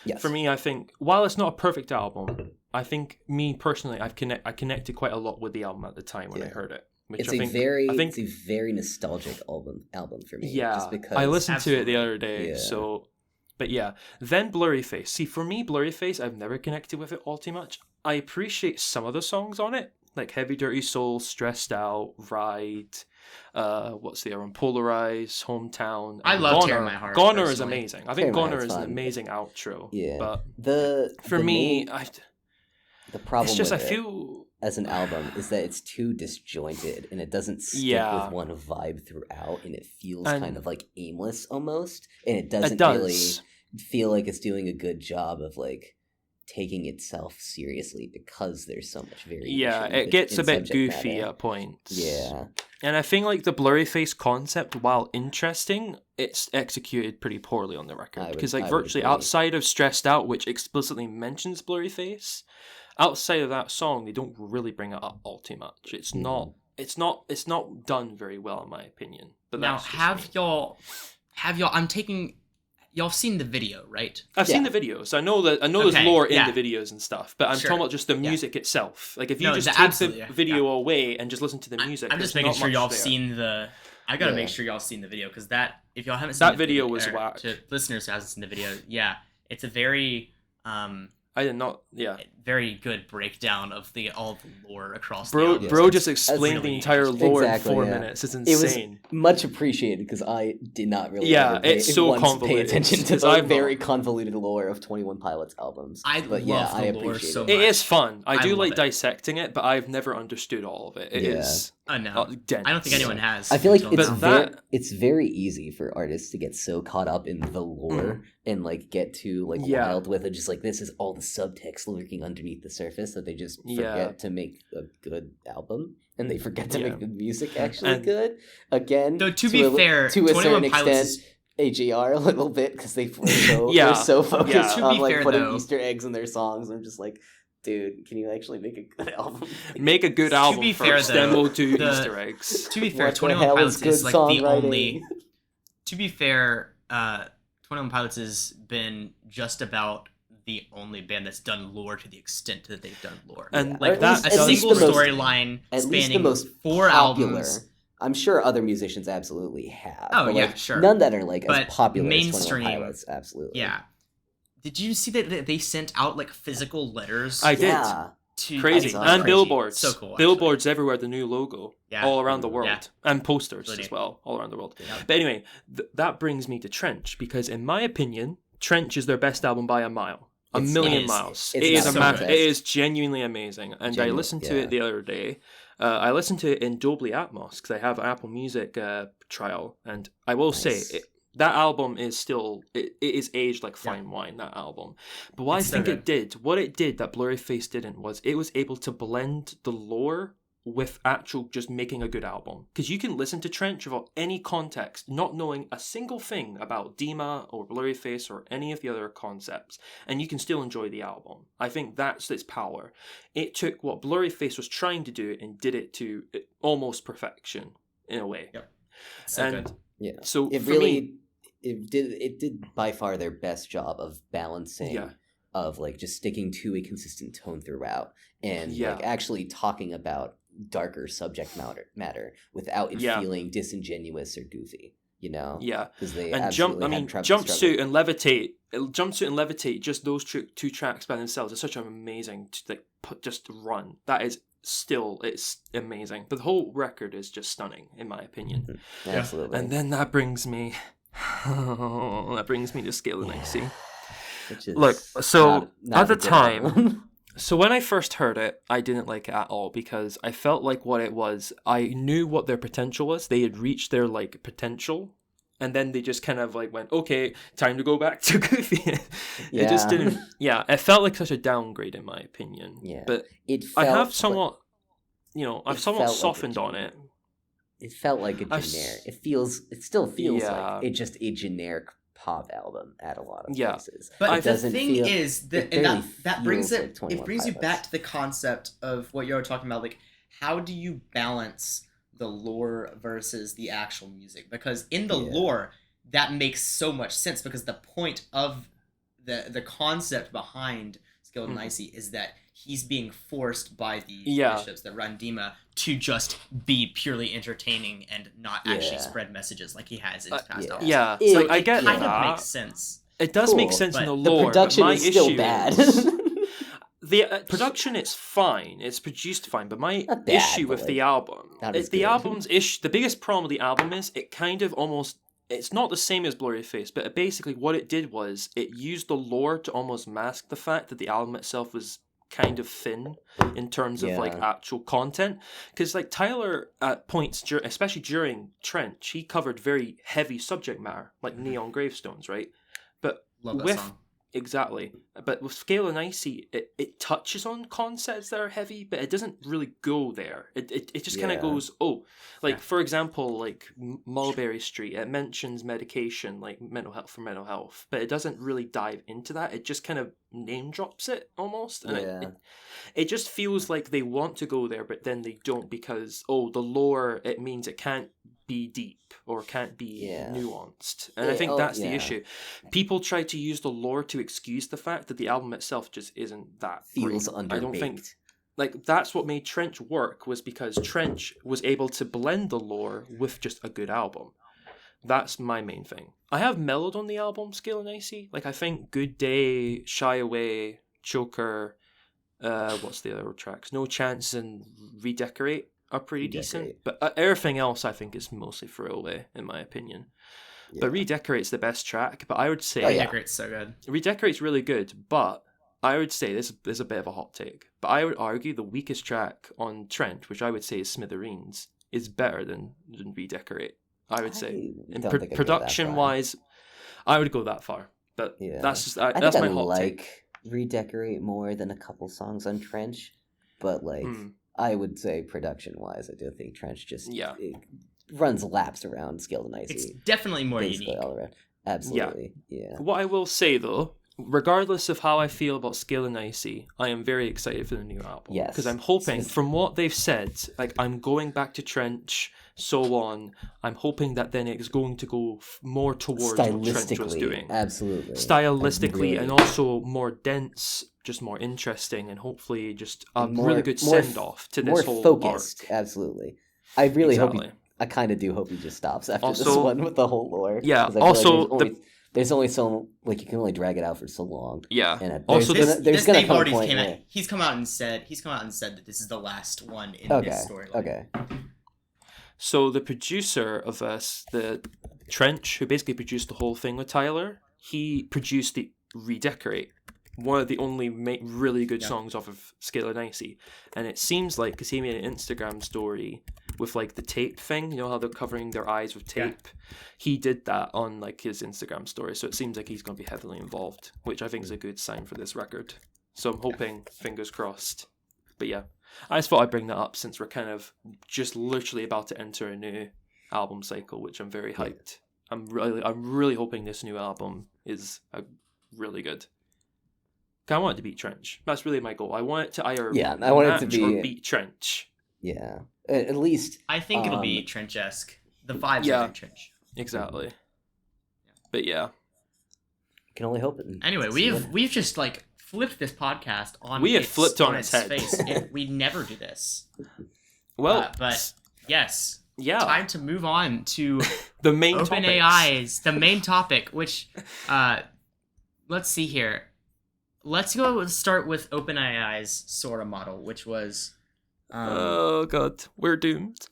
Yes. For me, I think while it's not a perfect album, I think me personally, I connected quite a lot with the album at the time when I heard it. Which it's I think, it's a very nostalgic album for me. Yeah, just because I listened to it the other day. So, but yeah, then Blurry Face. See, for me, Blurry Face, I've never connected with it all too much. I appreciate some of the songs on it, like Heavy Dirty Soul, Stressed Out, Ride, what's the other one? Polarize, Hometown. I love Goner. Tear My Heart. Goner is personally. amazing. I think Tear My Goner Heart's is an fun. amazing outro. Yeah, but the me, the problem it's just with I it feel as an album is that it's too disjointed and it doesn't stick with one vibe throughout, and it feels kind of like aimless almost, and it doesn't really feel like it's doing a good job of like taking itself seriously because there's so much variation. Yeah, it gets a bit goofy at points. Yeah. And I think like the Blurry Face concept, while interesting, it's executed pretty poorly on the record. Because like virtually outside of Stressed Out, which explicitly mentions Blurry Face, outside of that song, they don't really bring it up all too much. It's not done very well in my opinion. But now have y'all y'all seen the video, right? I've seen the videos. I know there's lore in the videos and stuff, but I'm Sure. talking about just the music itself. Like if you just take absolutely, the video away and just listen to the music, I'm just there's making not sure much y'all have there. seen the. I gotta make sure y'all seen the video because that if y'all haven't seen That the video was or whack. To listeners who hasn't seen the video, yeah, it's a very I did not. Yeah. very good breakdown of all the lore across. Bro, the bro just explained really the entire lore Exactly, in 4 yeah. minutes. It's It insane. was much appreciated because I did not really Yeah, ever it's so once convoluted, pay attention to 'cause the I've very not. convoluted lore of 21 Pilots albums. I But love I the lore appreciate so it. much. It is fun. I do love like it. dissecting it, but I've never understood all of it. It is No, dense. I don't think anyone has. I feel like until it's now. it's very easy for artists to get so caught up in the lore and like get too like wild with it, just like this is all the subtext lurking underneath the surface that they just forget to make a good album and they forget to make the music actually good. Again, Though to be fair, to a 21 certain Pilots extent, AJR a little bit because they're so focused To be on like fair, putting though- Easter eggs in their songs. I'm just like, dude, can you actually make a good album? Make a good album be first, fair, then though, we'll do the- Easter eggs. To be fair, What the 21 hell Pilots is good is like the songwriting? only. To be fair, 21 Pilots has been just about the only band that's done lore to the extent that they've done lore. And Or at that least- a at least single the most- storyline At least the spanning most 4 popular. albums. I'm sure other musicians absolutely have. Oh, but, yeah, like, sure. None that are like But as popular mainstream, as 21 Pilots. Absolutely. Yeah. Did you see that they sent out like physical letters? I did. Yeah. To Crazy. saw And that. billboards. So cool. Actually. Billboards everywhere, the new logo. Yeah. All around the world. Yeah. And posters Really as neat. well, all around the world. Yeah. But anyway, that brings me to Trench, because in my opinion, Trench is their best album by a mile. A It's million not. miles. It's It is not so it good. is genuinely amazing. And I Genuine, listened to yeah. it the other day. I listened to it in Dolby Atmos because I have an Apple Music trial. And I will Nice. say, that album is still, it is aged like fine wine, that album. But what It's I think so it did, what it did that Blurryface didn't, was it was able to blend the lore with actual just making a good album. Because you can listen to Trench without any context, not knowing a single thing about Dima or Blurryface or any of the other concepts, and you can still enjoy the album. I think that's its power. It took what Blurryface was trying to do and did it to almost perfection, in a way. Yep. So And good. Yeah. so It for really me, it did by far their best job of balancing Yeah. of like just sticking to a consistent tone throughout and Yeah. like actually talking about darker subject matter without it Yeah. feeling disingenuous or goofy, you know? yeah. Because they And absolutely had trouble Jumpsuit and Levitate, just those two tracks by themselves is such an amazing just run. That is still, it's amazing. But the whole record is just stunning, in my opinion. Absolutely. And then that brings me to Scale and Icy. Which is Look, so not at the a good time, album. so when I first heard it, I didn't like it at all because I felt like what it was, I knew what their potential was. They had reached their like potential, and then they just kind of like went, okay, time to go back to Goofy. It just Yeah. didn't. Yeah, it felt like such a downgrade in my opinion. Yeah. But It I felt have somewhat, I've it somewhat felt like a softened on it. It felt like a I've generic. It still feels Yeah. like just a generic pop album at a lot of Yeah. places. But It the doesn't thing feel- is that, it and barely that brings feels it. like 21 It brings you Pilots. back to the concept of what you were talking about. Like, how do you balance the lore versus the actual music? Because in the Yeah. lore, that makes so much sense. Because the point of the concept behind Skilled and Icy is that he's being forced by the Yeah. bishops that run Dima to just be purely entertaining and not actually Yeah. spread messages like he has in his past yeah. albums. Yeah, It- like I it get Kind that. of makes sense. It does make Cool, sense in but the The lore. production but my is still issue bad. The production is fine. It's produced fine, but my Not bad, issue but, with the like, album, not as the good. album's issue, the biggest problem with the album is it kind of almost. It's not the same as Blurryface, but basically what it did was it used the lore to almost mask the fact that the album itself was kind of thin in terms of like Yeah. actual content. Because like Tyler at points, especially during Trench, he covered very heavy subject matter, like neon gravestones, right? But Love that with song. exactly, but with Scale and Icy, it touches on concepts that are heavy, but it doesn't really go there. It just kind of Yeah. goes, like for example, like Mulberry Street, it mentions medication, like mental health, but it doesn't really dive into that. It just kind of name drops it almost, and Yeah. it just feels like they want to go there, but then they don't because the lore, it means it can't be deep or can't be Yeah. nuanced. And I think that's the yeah. issue. People try to use the lore to excuse the fact that the album itself just isn't that Feels great. underbaked. I don't think like that's what made Trench work, was because Trench was able to blend the lore with just a good album. That's my main thing. I have mellowed on the album, Scale and Icy. Like, I think Good Day, Shy Away, Choker, what's the other tracks? No Chance and Redecorate are pretty decent. But everything else I think is mostly throwaway, in my opinion. Yeah. But Redecorate's the best track, but I would say... Redecorate's so good. Redecorate's really good, but I would say, this is a bit of a hot take, but I would argue the weakest track on Trent, which I would say is Smithereens, is better than Redecorate. I would say, in production-wise, I would go that far. But that's just that's my hot take. Redecorate more than a couple songs on Trench, but like I would say production-wise, I do think Trench just it runs laps around Scaled and Icy. It's definitely more unique all around. Absolutely, yeah. What I will say though, regardless of how I feel about Scale and Icy, I am very excited for the new album. Yes. Because I'm hoping, from what they've said, like, I'm going back to Trench, so on, I'm hoping that then it's going to go more towards what Trench was doing. Absolutely. Stylistically, and also more dense, just more interesting, and hopefully just a really good send-off to this whole focused, arc. Absolutely. I really hope I kind of do hope he just stops after this one with the whole lore. Yeah, also... There's only so, like, you can only drag it out for so long. Yeah. And also, there's gonna come a point he's come out and said that this is the last one in this storyline. Okay. So the producer of this, the Trench, who basically produced the whole thing with Tyler, he produced the Redecorate, one of the only really good songs off of Scale and Icy. And it seems like, because he made an Instagram story with like the tape thing, you know how they're covering their eyes with tape? He did that on like his Instagram story, so it seems like he's going to be heavily involved, which I think is a good sign for this record. So I'm hoping, fingers crossed. But yeah, I just thought I'd bring that up since we're kind of just literally about to enter a new album cycle, which I'm very hyped. I'm really hoping this new album is really good. I want it to beat Trench. That's really my goal. I want it to either I want it to be or beat Trench. Yeah, at least I think it'll be Trench-esque. The vibes are very Trench. Exactly. But yeah, can only hope. Anyway, we've just like flipped this podcast on. We have flipped on its head. Face. We never do this. Well, but yes. Yeah. Time to move on to the main OpenAI's the main topic, which let's see here. Let's start with OpenAI's Sora model, which was oh god, we're doomed.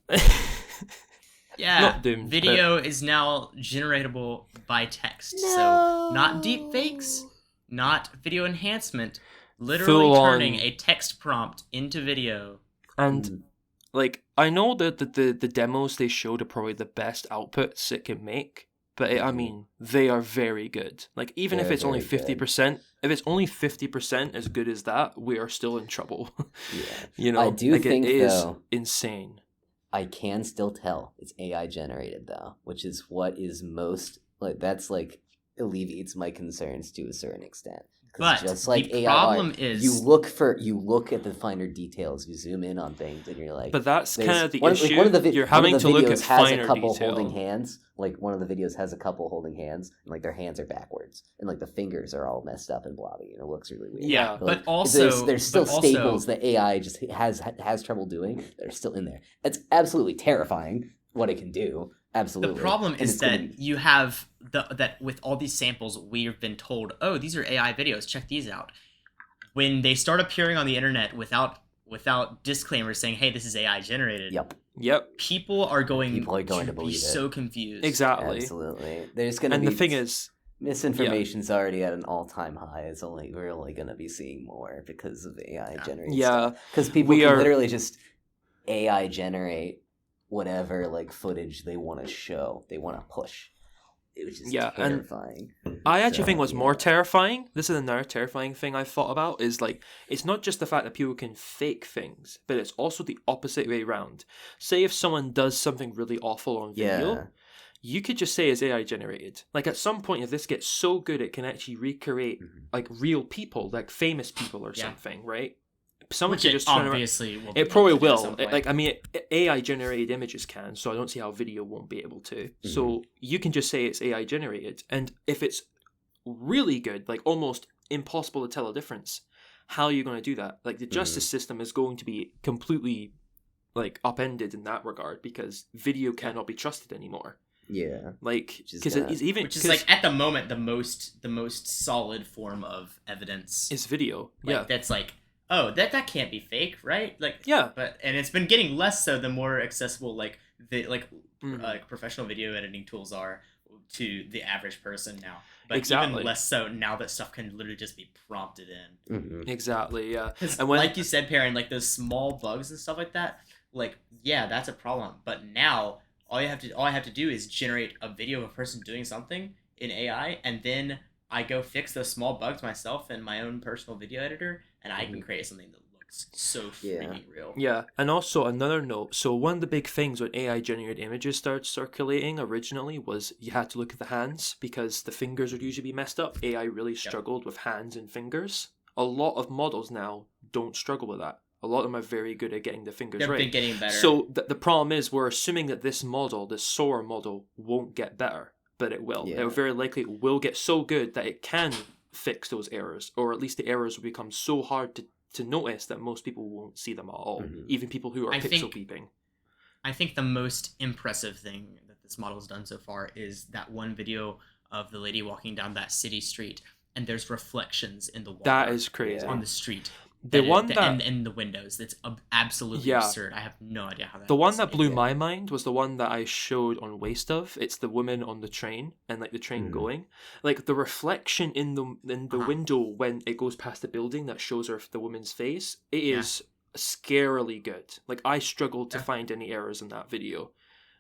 Yeah, not doomed. Video is now generatable by text. No. So not deep fakes, not video enhancement, literally turning a text prompt into video. And like, I know that the demos they showed are probably the best outputs it can make, but I mean, they are very good. Like, even if it's only 50%, if it's only 50% as good as that, we are still in trouble. Yeah. You know, I do think, it is though, insane. I can still tell it's AI generated, though, which is what is most, like, that's, like, alleviates my concerns to a certain extent. But just like the AI problem is you look at the finer details, you zoom in on things, and you're like. But that's kind of the issue. Like you're having to look at finer detail. Holding hands. Like, one of the videos has a couple holding hands, and like their hands are backwards, and like the fingers are all messed up and blobby, and it looks really weird. Yeah, but like, also there's still staples that AI just has trouble doing that are still in there. It's absolutely terrifying what it can do. Absolutely. The problem is that you have that with all these samples, we've been told, oh, these are AI videos, check these out. When they start appearing on the internet without disclaimers saying, hey, this is AI generated. Yep. People are going to be believe it. So confused. Exactly. Absolutely. There's going to be. And the thing is, misinformation's already at an all-time high. We're only going to be seeing more because of AI generated stuff. Because people can literally just AI generate whatever like footage they want to show, they want to push. It was just terrifying. And I actually think what's more terrifying, this is another terrifying thing I've thought about, is like, it's not just the fact that people can fake things, but it's also the opposite way around. Say if someone does something really awful on video, you could just say it's AI generated. Like, at some point, if this gets so good, it can actually recreate like real people, like famous people or something, right? someone Which could it just turn around. obviously will. It probably able to do at will. some point. Like, I mean, AI generated images can, so I don't see how video won't be able to. So you can just say it's AI generated, and if it's really good, like almost impossible to tell a difference, how are you going to do that? Like, the justice system is going to be completely like upended in that regard because video cannot be trusted anymore. Yeah. Like, Which is because not- it's even which is like at the moment the most solid form of evidence. is video. Like, Yeah. that's like, oh, that can't be fake, right? Like, Yeah. but and it's been getting less so the more accessible like Mhm. like professional video editing tools are to the average person now. But Exactly. even less so now that stuff can literally just be prompted in. Mhm. Exactly. Yeah. 'Cause And when like you said, Perrin, like those small bugs and stuff like that, like yeah, that's a problem. But now all I have to do is generate a video of a person doing something in AI, and then I go fix those small bugs myself in my own personal video editor, and I can create something that looks so Yeah. freaking real. Yeah, and also another note. So one of the big things when AI generated images started circulating originally was you had to look at the hands because the fingers would usually be messed up. AI really struggled with hands and fingers. A lot of models now don't struggle with that. A lot of them are very good at getting the fingers They've right. been getting better. So the problem is we're assuming that this model, this Sora model, won't get better, but it will. Yeah. It very likely will get so good that it can fix those errors, or at least the errors will become so hard to notice that most people won't see them at all, even people who are I pixel think- peeping. I think the most impressive thing that this model has done so far is that one video of the lady walking down that city street, and there's reflections in the water. That is crazy. on the street. The one that and in the windows, that's absolutely Yeah. absurd. I have no idea how that. the one is. that blew my mind was the one that I showed on Waste of. It's the woman on the train and like the train going, like the reflection in the window when it goes past the building that shows her the woman's face. It is scarily good. Like I struggled to find any errors in that video,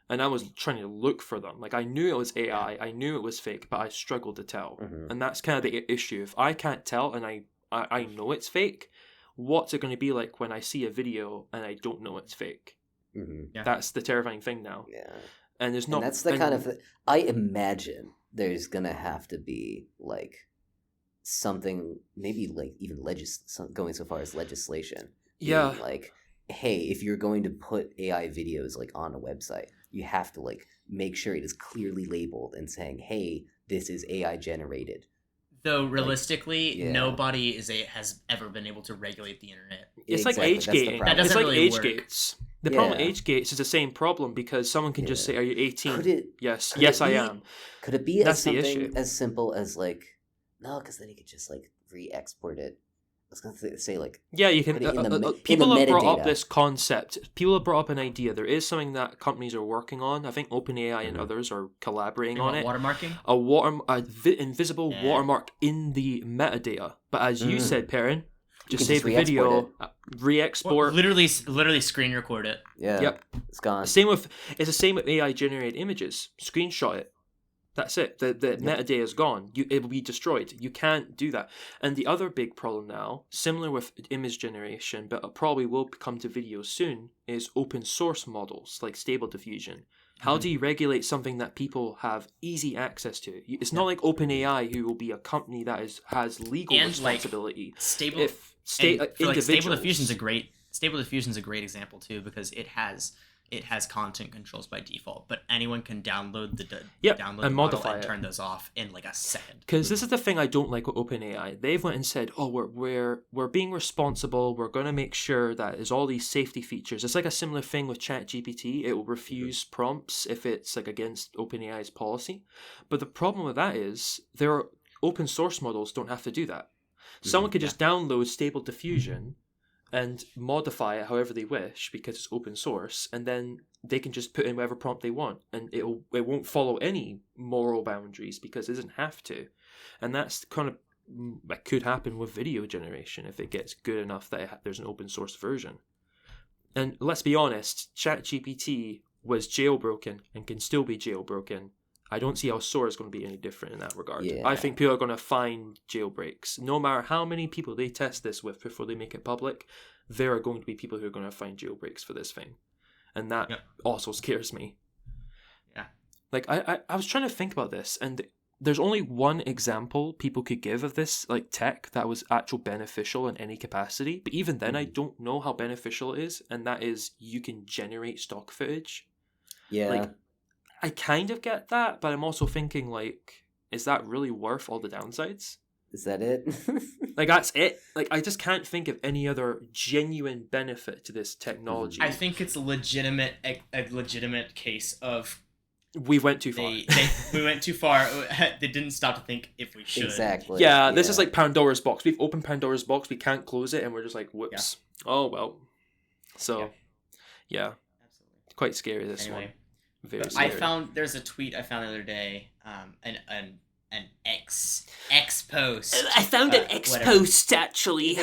and I was trying to look for them. Like I knew it was AI, I knew it was fake, but I struggled to tell. And that's kind of the issue. If I can't tell and I know it's fake, what's it going to be like when I see a video and I don't know it's fake? Yeah. That's the terrifying thing now. Yeah. And there's not. And that's the kind of I imagine there's gonna have to be like something, maybe like even going so far as legislation. Yeah. Being like, hey, if you're going to put AI videos like on a website, you have to like make sure it is clearly labeled and saying, hey, this is AI generated. Though realistically, yeah. nobody has ever been able to regulate the internet. It's Exactly, like age that's the gating. problem. That It's doesn't like really age work. gates. The problem with Yeah. age gates is the same problem because someone can just Yeah. say, "Are you 18?" Could it? Yes, could yes, it I be- am. Could it be That's as the something issue. as simple as like no, because then you could just like re-export it. I was gonna say like Yeah, you can. put it in the People have brought metadata. up this concept. People have brought up an idea. There is something that companies are working on. I think OpenAI and others are collaborating on it. Watermarking. Invisible Yeah. watermark in the metadata. But as you said, Perrin, just can save just the re-export video, re-export. Literally screen record it. yeah, Yep. it's gone. It's the same with AI generated images. Screenshot it. That's it. The metadata is gone. It will be destroyed. You can't do that. And the other big problem now, similar with image generation, but it probably will come to video soon, is open source models like Stable Diffusion. How do you regulate something that people have easy access to? It's not like OpenAI, who will be a company that has legal And, like, responsibility. Stable. If And for, like, Stable individuals- Diffusion's a great example too, because it has content controls by default, but anyone can download the Yep, download and the model modify and it. turn those off in like a second. Because this is the thing I don't like with OpenAI. They've went and said, "Oh, we're being responsible. We're going to make sure that there's all these safety features." It's like a similar thing with ChatGPT. It will refuse prompts if it's like against OpenAI's policy. But the problem with that is open source models don't have to do that. Someone could just download Stable Diffusion and modify it however they wish because it's open source, and then they can just put in whatever prompt they want, and it won't follow any moral boundaries because it doesn't have to. And that's kind of that could happen with video generation if it gets good enough that there's an open source version. And let's be honest, ChatGPT was jailbroken and can still be jailbroken. I don't see how Sora is going to be any different in that regard. Yeah. I think people are going to find jailbreaks. No matter how many people they test this with before they make it public, there are going to be people who are going to find jailbreaks for this thing. And that also scares me. Yeah. Like, I was trying to think about this, and there's only one example people could give of this like tech that was actual beneficial in any capacity, but even then I don't know how beneficial it is, and that is you can generate stock footage. Yeah. Like, I kind of get that, but I'm also thinking, like, is that really worth all the downsides? Is that it? Like, that's it. Like, I just can't think of any other genuine benefit to this technology. I think it's a legitimate case of we went too far. we went too far. They didn't stop to think if we should. Exactly. Yeah, this is like Pandora's box. We've opened Pandora's box. We can't close it, and we're just like, whoops. Yeah. Oh, well. So, yeah. Absolutely. Quite scary, this one. Very scary. There's a tweet I found the other day, an X post. I found an X post, actually.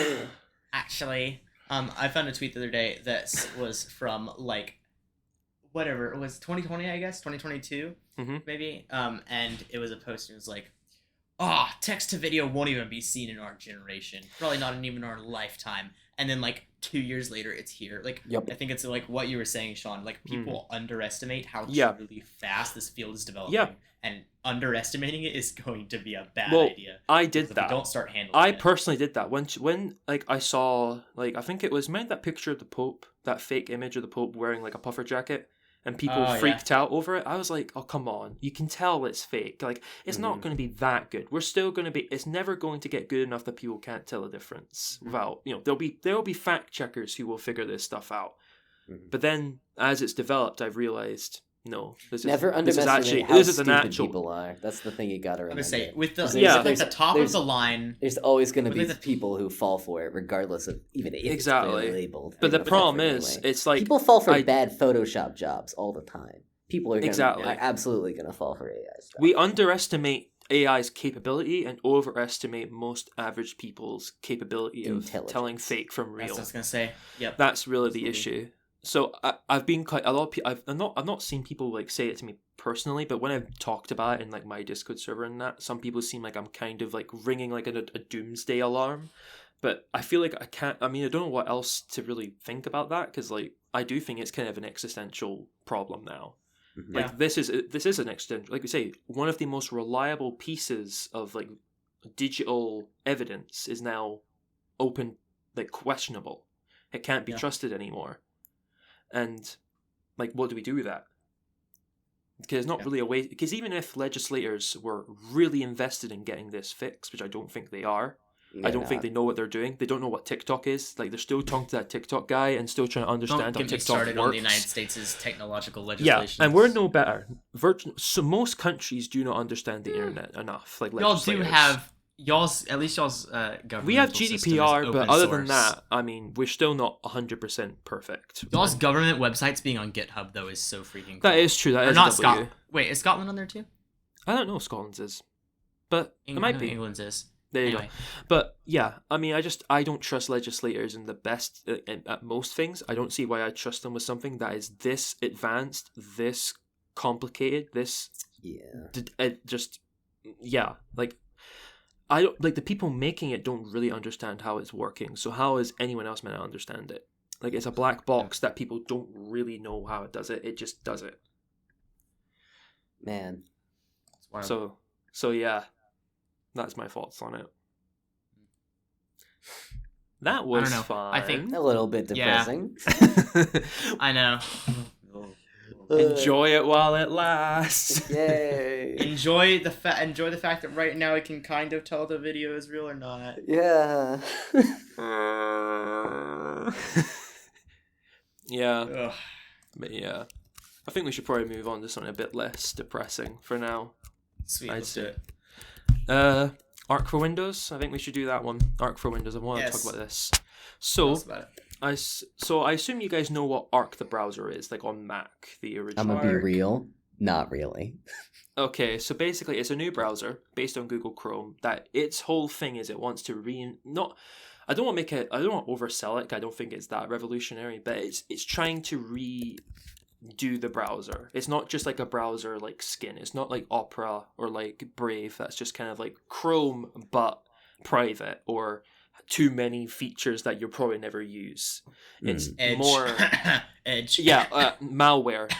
Actually, I found a tweet the other day that was from, like, whatever, it was 2020, I guess, 2022, maybe, and it was a post, and it was like, text to video won't even be seen in our generation, probably not in even our lifetime, and then, like, 2 years later, it's here. Like, yep. I think it's, like, what you were saying, Sean, like, people underestimate how truly fast this field is developing, and underestimating it is going to be a bad idea. I did that. If we don't start handling it. Personally did that. When like, I saw, like, I think it was, remember that picture of the Pope, that fake image of the Pope wearing, like, a puffer jacket? And people freaked out over it. I was like, oh, come on. You can tell it's fake. Like, it's not going to be that good. We're still going to be... It's never going to get good enough that people can't tell a difference. Without, there'll be fact checkers who will figure this stuff out. But then, as it's developed, I've realized... No, this is an actual people are. That's the thing you gotta remember. I'm gonna say with the top of the line. There's always going to be people who fall for it, regardless of even if it's clearly labeled. But the problem is, it's like people fall for bad Photoshop jobs all the time. People are absolutely going to fall for AI stuff. We underestimate AI's capability and overestimate most average people's capability of telling fake from real. That's what I was gonna say. Yep. That's really the issue. So I've been quite a lot of people. I've not seen people like say it to me personally, but when I've talked about it in like my Discord server and that, some people seem like I'm kind of like ringing like a doomsday alarm. But I feel like I can't. I mean, I don't know what else to really think about that, because like I do think it's kind of an existential problem now. Like this is an existential. Like we say, one of the most reliable pieces of like digital evidence is now questionable. It can't be trusted anymore. And, like, what do we do with that? Because it's not really a way... Because even if legislators were really invested in getting this fixed, which I don't think they are, I don't think they know what they're doing. They don't know what TikTok is. Like, they're still talking to that TikTok guy and still trying to understand how TikTok works. Don't get me started on the United States' technological legislation. Yeah, and we're no better. So most countries do not understand the internet enough. Like, y'all do have... y'all's government. We have GDPR, but other than that, I mean, we're still not 100% perfect. Y'all's government websites being on GitHub though is so freaking cool. That is true. That is not Scotland. Wait, is Scotland on there too? I don't know if Scotland's is, but it might be. England's is. There you go. But yeah, I mean, I don't trust legislators in the best at most things. I don't see why I trust them with something that is this advanced, this complicated, this like. I don't like the people making it don't really understand how it's working. So how is anyone else meant to understand it? Like, it's a black box that people don't really know how it does it. It just does it. Man. So yeah, that's my thoughts on it. That was fun. I think a little bit depressing. Yeah. I know. Enjoy it while it lasts. Yay! Enjoy the fact that right now it can kind of tell the video is real or not. Yeah. Yeah. Ugh. But yeah, I think we should probably move on to something a bit less depressing for now. Sweet. Let's do it. Arc for Windows. I think we should do that one. Arc for Windows. I want to talk about this. So. I assume you guys know what Arc the browser is, like on Mac, the original. I'm gonna be real. Not really. Okay, so basically it's a new browser based on Google Chrome that its whole thing is it wants to I don't want to oversell it, 'cause I don't think it's that revolutionary, but it's trying to redo the browser. It's not just like a browser like skin. It's not like Opera or like Brave. That's just kind of like Chrome but private, or too many features that you'll probably never use. It's Edge. more Edge. Yeah, malware.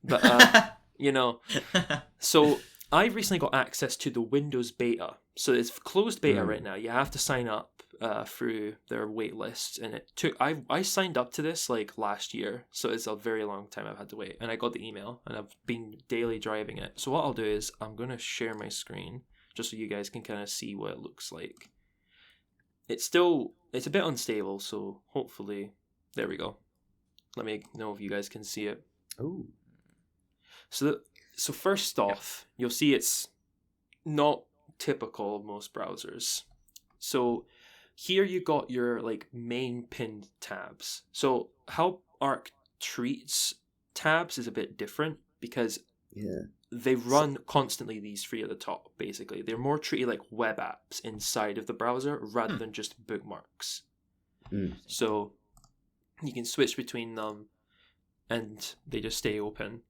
But so I recently got access to the Windows beta. So it's closed beta right now. You have to sign up through their wait list. And it took, I signed up to this like last year. So it's a very long time I've had to wait. And I got the email and I've been daily driving it. So what I'll do is I'm going to share my screen just so you guys can kind of see what it looks like. It's a bit unstable. So hopefully, there we go. Let me know if you guys can see it. Oh. So first off, you'll see it's not typical of most browsers. So here you got your like main pinned tabs. So how Arc treats tabs is a bit different because they run constantly, these three at the top, basically. They're more treated like web apps inside of the browser rather than just bookmarks. So you can switch between them and they just stay open.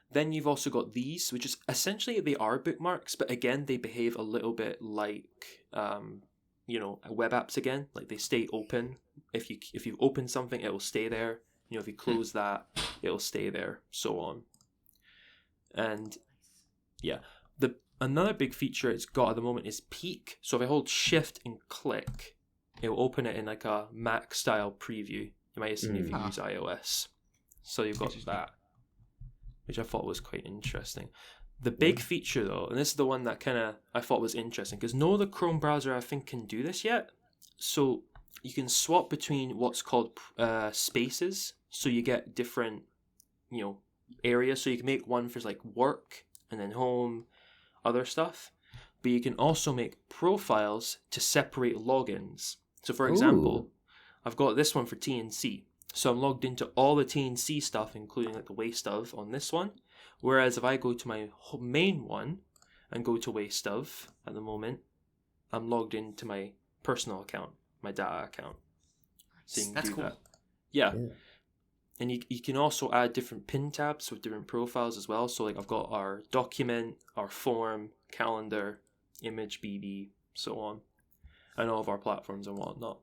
Then you've also got these, which is essentially they are bookmarks, but again, they behave a little bit like, web apps again. Like they stay open. If you open something, it will stay there. If you close that, it'll stay there, so on. And yeah, another big feature it's got at the moment is peek. So if I hold Shift and click, it will open it in like a Mac style preview. You might have seen if you use iOS. So you've got that, which I thought was quite interesting. The big feature though, and this is the one that kind of I thought was interesting, because no other Chrome browser I think can do this yet. So you can swap between what's called spaces. So you get different, areas. So you can make one for like work and then home, other stuff. But you can also make profiles to separate logins. So for example, I've got this one for TNC. So I'm logged into all the TNC stuff, including like the waste of on this one. Whereas if I go to my main one and go to waste of at the moment, I'm logged into my personal account, my data account. So you can do that. Yeah. And you can also add different pin tabs with different profiles as well. So like I've got our document, our form, calendar, image, BB, so on, and all of our platforms and whatnot.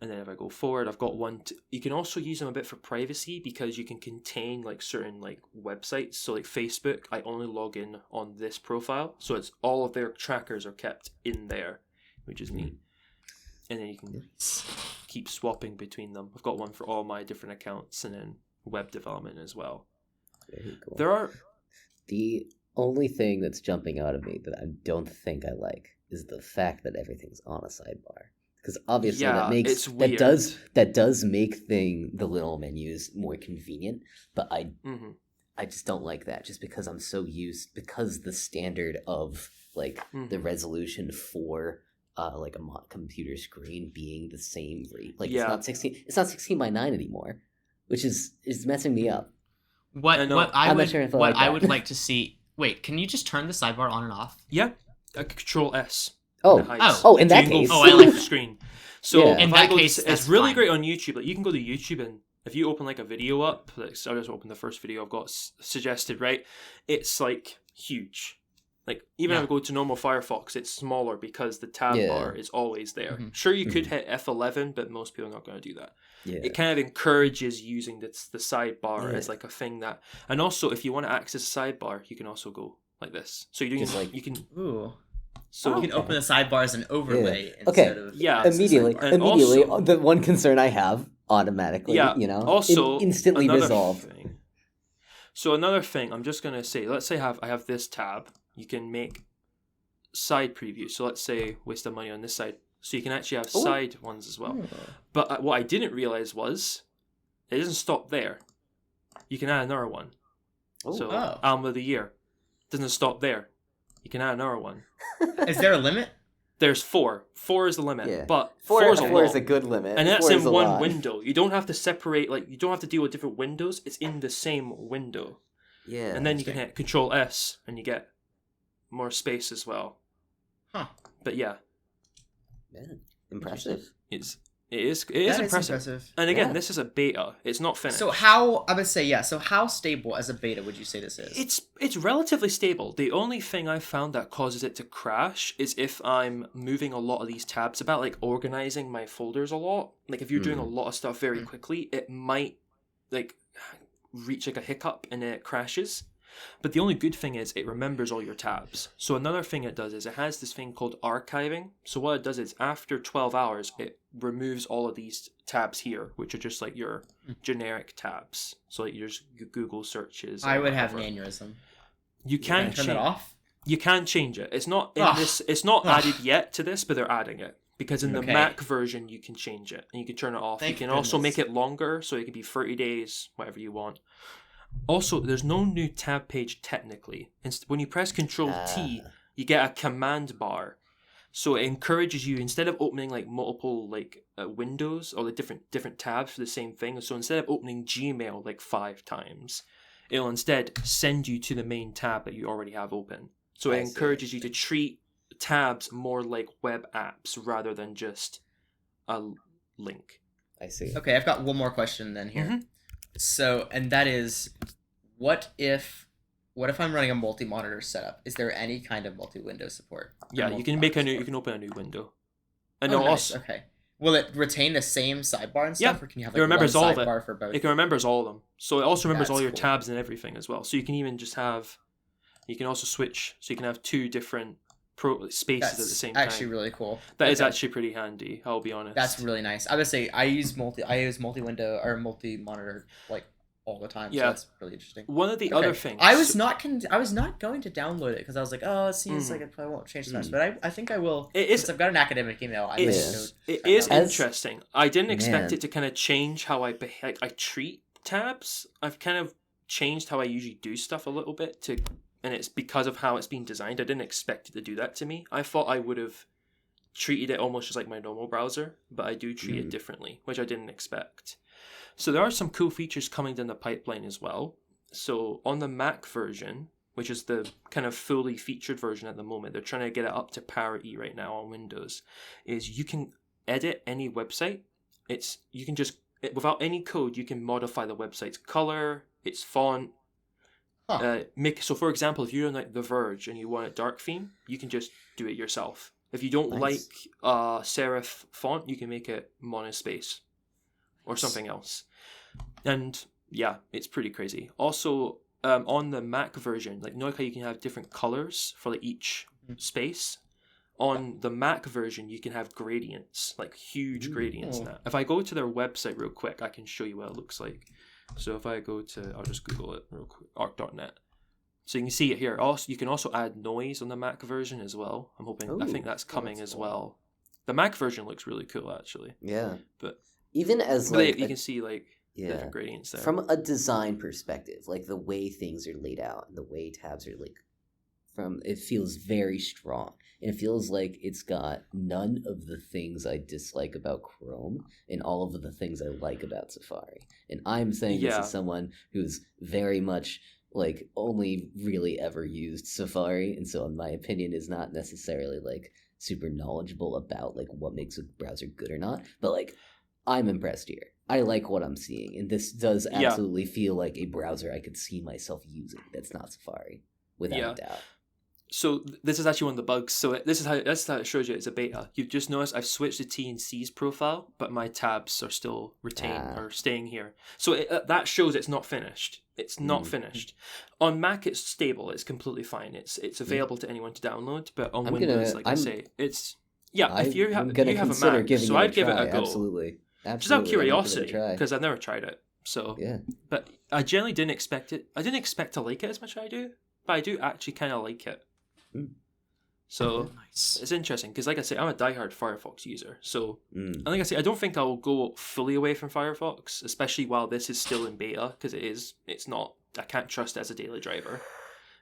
And then if I go forward, I've got one. You can also use them a bit for privacy because you can contain like certain like websites. So like Facebook, I only log in on this profile, so it's all of their trackers are kept in there, which is neat. And then you can keep swapping between them. I've got one for all my different accounts, and then web development as well. Very cool. There are the only thing that's jumping out of me that I don't think I like is the fact that everything's on a sidebar. Because obviously that does make the little menus more convenient, but I just don't like that just because I'm so used, because the standard of like the resolution for like a computer screen being the same rate. Like it's not 16 by 9 anymore, which is messing me up. What I would like to see. Wait, can you just turn the sidebar on and off? Yeah, Control S. In that case. I like the screen. So in that case, it's really great on YouTube. Like you can go to YouTube, and if you open like a video up, like I'll just open the first video I've got suggested, right? It's like huge. Like even if I go to normal Firefox, it's smaller because the tab bar is always there. Sure, you could hit F11, but most people are not going to do that. Yeah. It kind of encourages using the sidebar as like a thing that, and also if you want to access a sidebar, you can also go like this. So you're doing you can. Ooh. So you can open the sidebar as an overlay instead of immediately. Also, the one concern I have automatically, also instantly resolved. So another thing, I'm just gonna say, let's say I have this tab. You can make side previews. So let's say waste of money on this side. So you can actually have side ones as well. But what I didn't realize was it doesn't stop there. You can add another one. Album of the year doesn't stop there. You can add another one. Is there a limit? There's 4. 4 is the limit, but four is a good limit, and that's in one window. You don't have to separate, like you don't have to deal with different windows. It's in the same window. Yeah, and then you can hit Control S, and you get more space as well. Huh? But yeah, impressive. It is impressive. And again, this is a beta. It's not finished. So how stable as a beta would you say this is? It's relatively stable. The only thing I found that causes it to crash is if I'm moving a lot of these tabs about, like organizing my folders a lot. Like if you're doing a lot of stuff very quickly, it might like reach like a hiccup and it crashes. But the only good thing is it remembers all your tabs. So another thing it does is it has this thing called archiving. So what it does is after 12 hours, it removes all of these tabs here, which are just like your generic tabs. So like your Google searches. I would have whatever. an aneurysm. You can Turn that off. You can change it. It's not in Ugh. this. It's not Ugh. added yet to this, but they're adding it because in the Okay. Mac version you can change it and you can turn it off. Thank you can also goodness. make it longer, so it can be 30 days, whatever you want. Also, there's no new tab page technically. When you press Control T, you get a command bar. So it encourages you, instead of opening like multiple like windows or the different tabs for the same thing. So instead of opening Gmail like 5 times, it'll instead send you to the main tab that you already have open. So it encourages you to treat tabs more like web apps rather than just a link. I see. Okay, I've got one more question then here. Mhm. So, and that is, what if I'm running a multi-monitor setup? Is there any kind of multi-window support? Or Yeah, you can make multi-monitor you can open a new window. And support? it'll Oh, nice. also Okay. Will it retain the same sidebar and stuff, or can you have it like remembers one all of it. sidebar for both? it can remembers all of them. So it also remembers That's all your cool. tabs and everything as well. So you can even just have, you can also switch, so you can have 2 different spaces That's at the same actually time. really cool. That is Okay. actually pretty handy, I'll be honest. That's really nice. I would say I use multi-window or multi-monitor like all the time. Yeah. So that's really interesting. One of the Okay. other things. I was not going to download it because I was like, oh, it seems Mhm. like it probably won't change so much, but I think I will. It is- Since I've got an academic email. I It's, might it go is check out. interesting. I didn't expect Man. it to kind of change how I treat tabs. I've kind of changed how I usually do stuff a little bit and it's because of how it's been designed. I didn't expect it to do that to me. I thought I would have treated it almost just like my normal browser, but I do treat it differently, which I didn't expect. So there are some cool features coming down the pipeline as well. So on the Mac version, which is the kind of fully featured version at the moment, they're trying to get it up to parity right now on Windows, is you can edit any website. You can just, without any code, you can modify the website's color, its font. Huh. So for example, if you're on like The Verge and you want a dark theme, you can just do it yourself. If you don't Nice. like serif font, you can make it monospace or something else. And yeah, it's pretty crazy. Also, on the Mac version, like how you can have different colors for like each space. On the Mac version, you can have gradients, like huge gradients now. If I go to their website real quick, I can show you what it looks like. So if I go to, I'll just Google it real quick, arc.net. So you can see it here. Also, you can also add noise on the Mac version as well. I think that's coming as well. The Mac version looks really cool, actually. Yeah. But even as But like you can see like yeah, different gradients there. from a design perspective, like the way things are laid out, the way tabs are like, it feels very strong, and it feels like it's got none of the things I dislike about Chrome and all of the things I like about Safari. And I'm saying this Yeah. as someone who's very much like only really ever used Safari, and so my opinion is not necessarily like super knowledgeable about like what makes a browser good or not, but like I'm impressed here. I like what I'm seeing, and this does Yeah. absolutely feel like a browser I could see myself using. That's not Safari, without Yeah. a doubt. So this is actually one of the bugs. So this is how it shows you it's a beta. You've just noticed I've switched the T and C's profile, but my tabs are still retained or staying here. So that shows it's not finished. It's not finished. On Mac, it's stable. It's completely fine. It's available to anyone to download. But on Windows, I say, it's if you have a Mac, so I'd give it a go. Absolutely. Just out of Absolutely, curiosity, I'm gonna give it a try. because I've never tried it. So Yeah. but I generally didn't expect it. I didn't expect to like it as much as I do, but I do actually kind of like it. So Nice. it's interesting because, like I say, I'm a diehard Firefox user. So, Mm. and like I say, I don't think I'll go fully away from Firefox, especially while this is still in beta, because it's not. I can't trust it as a daily driver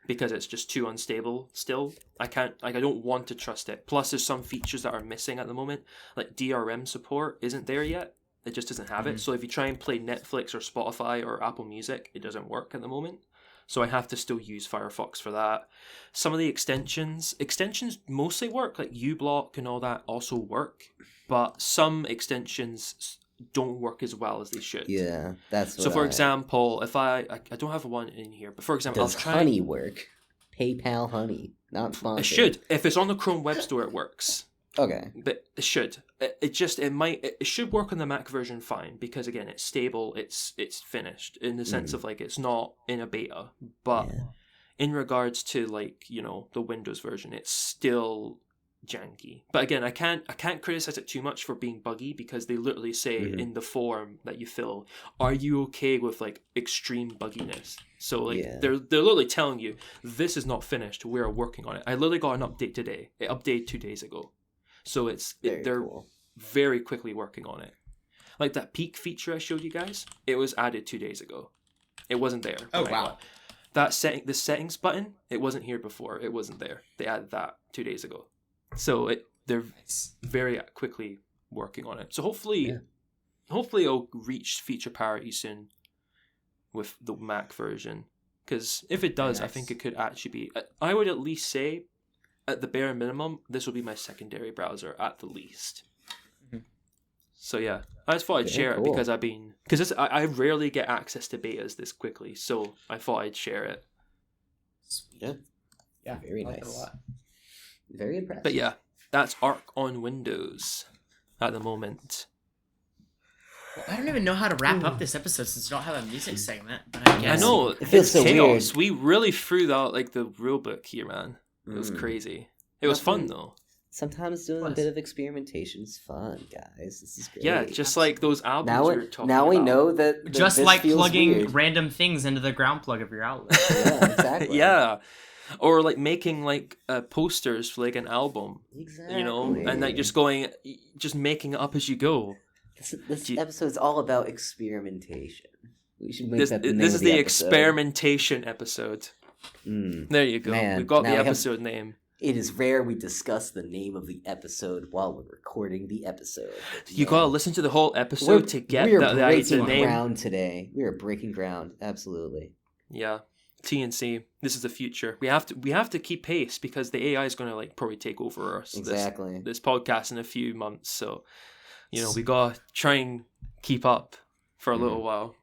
because it's just too unstable. Still, I don't want to trust it. Plus, there's some features that are missing at the moment, like DRM support isn't there yet. It just doesn't have it. So if you try and play Netflix or Spotify or Apple Music, it doesn't work at the moment. So I have to still use Firefox for that. Some of the extensions mostly work, like uBlock and all that also work, but some extensions don't work as well as they should. Yeah, that's what So for example, if I don't have one in here, but for example, does I'll try. Honey work? PayPal Honey, not sponsored. It should. If it's on the Chrome Web Store, it works. Okay. But it should. It should work on the Mac version fine because again, it's stable. It's finished in the sense of like it's not in a beta. But in regards to like, you know, the Windows version, it's still janky. But again, I can't criticize it too much for being buggy, because they literally say in the form that you fill, are you okay with like extreme bugginess? So like they're literally telling you this is not finished, we're working on it. I literally got an update today. It updated 2 days ago. So they're very quickly working on it. Like that peak feature I showed you guys, it was added 2 days ago. It wasn't there. Oh wow. The settings button, it wasn't here before. It wasn't there. They added that 2 days ago. So they're very quickly working on it. So hopefully it'll reach feature parity soon with the Mac version. Because if it does, I think it could actually be. I would at least say, at the bare minimum, this will be my secondary browser at the least. So yeah, I just thought I'd share it because I rarely get access to betas this quickly, so I thought I'd share it. Yeah, very like nice. Very impressive. But yeah, that's Arc on Windows at the moment. Well, I don't even know how to wrap up this episode since we don't have a music segment. But I guess I know it feels so chaos. weird. We really threw out like the rule book here, man. It was crazy. It was fun though. Sometimes doing a bit of experimentation is fun, guys. This is great. Yeah, just like those albums now we were talking now about. we know that just this like feels plugging weird. random things into the ground plug of your outlet. Yeah, exactly. Yeah. Or like making like posters for like an album, Exactly. you know, and like just making it up as you go. This episode's all about experimentation. We should make This that the name is of the episode. experimentation episode. There you go. Man, We've got the now we have- episode name. It is rare we discuss the name of the episode while we're recording the episode. You gotta listen to the whole episode to get the breaking name. ground today. We are breaking ground. Absolutely. Yeah, TNC. This is the future. We have to keep pace because the AI is gonna like probably take over us. Exactly. This podcast in a few months. So, you know, we gotta try and keep up for a little while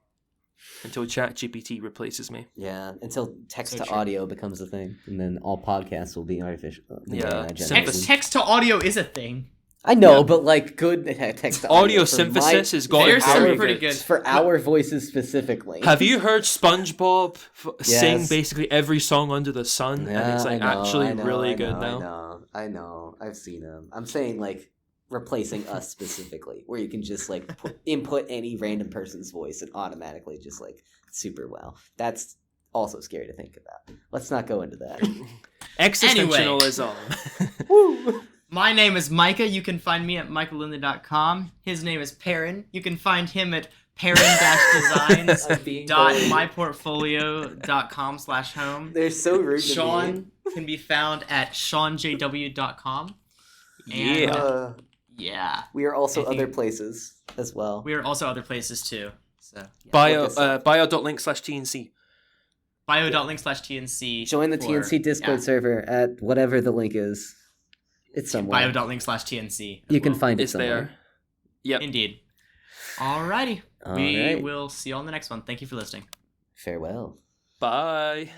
until ChatGPT replaces me. Yeah, until text So to true. audio becomes a thing, and then all podcasts will be artificial. Yeah, generated. Text to audio is a thing. I know, Yeah. but like good text to Audio for synthesis is going They're very pretty good. good. for our voices specifically. Have you heard SpongeBob sing Yes. basically every song under the sun? Yeah, and it's like I know, actually I know, really I good know, now. I know. I've seen them. I'm saying like replacing us specifically, where you can just like input any random person's voice and automatically just like super well. That's also scary to think about. Let's not go into that. Existentialism. Woo! My name is Micah. You can find me at michaellinda.com. His name is Perrin. You can find him at perrin-designs.myportfolio.com/home. They're so rude to me. Sean can be found at seanjw.com. Yeah. Yeah. We are also I think- other places as well. We are also other places too. So Look us up. bio.link/TNC. bio.link/TNC. Join the for- TNC Discord server at whatever the link is. It's somewhere. bio.link/TNC. You can find it It's somewhere. there. Yep. Indeed. Alrighty. All We right. will see you on the next one. Thank you for listening. Farewell. Bye.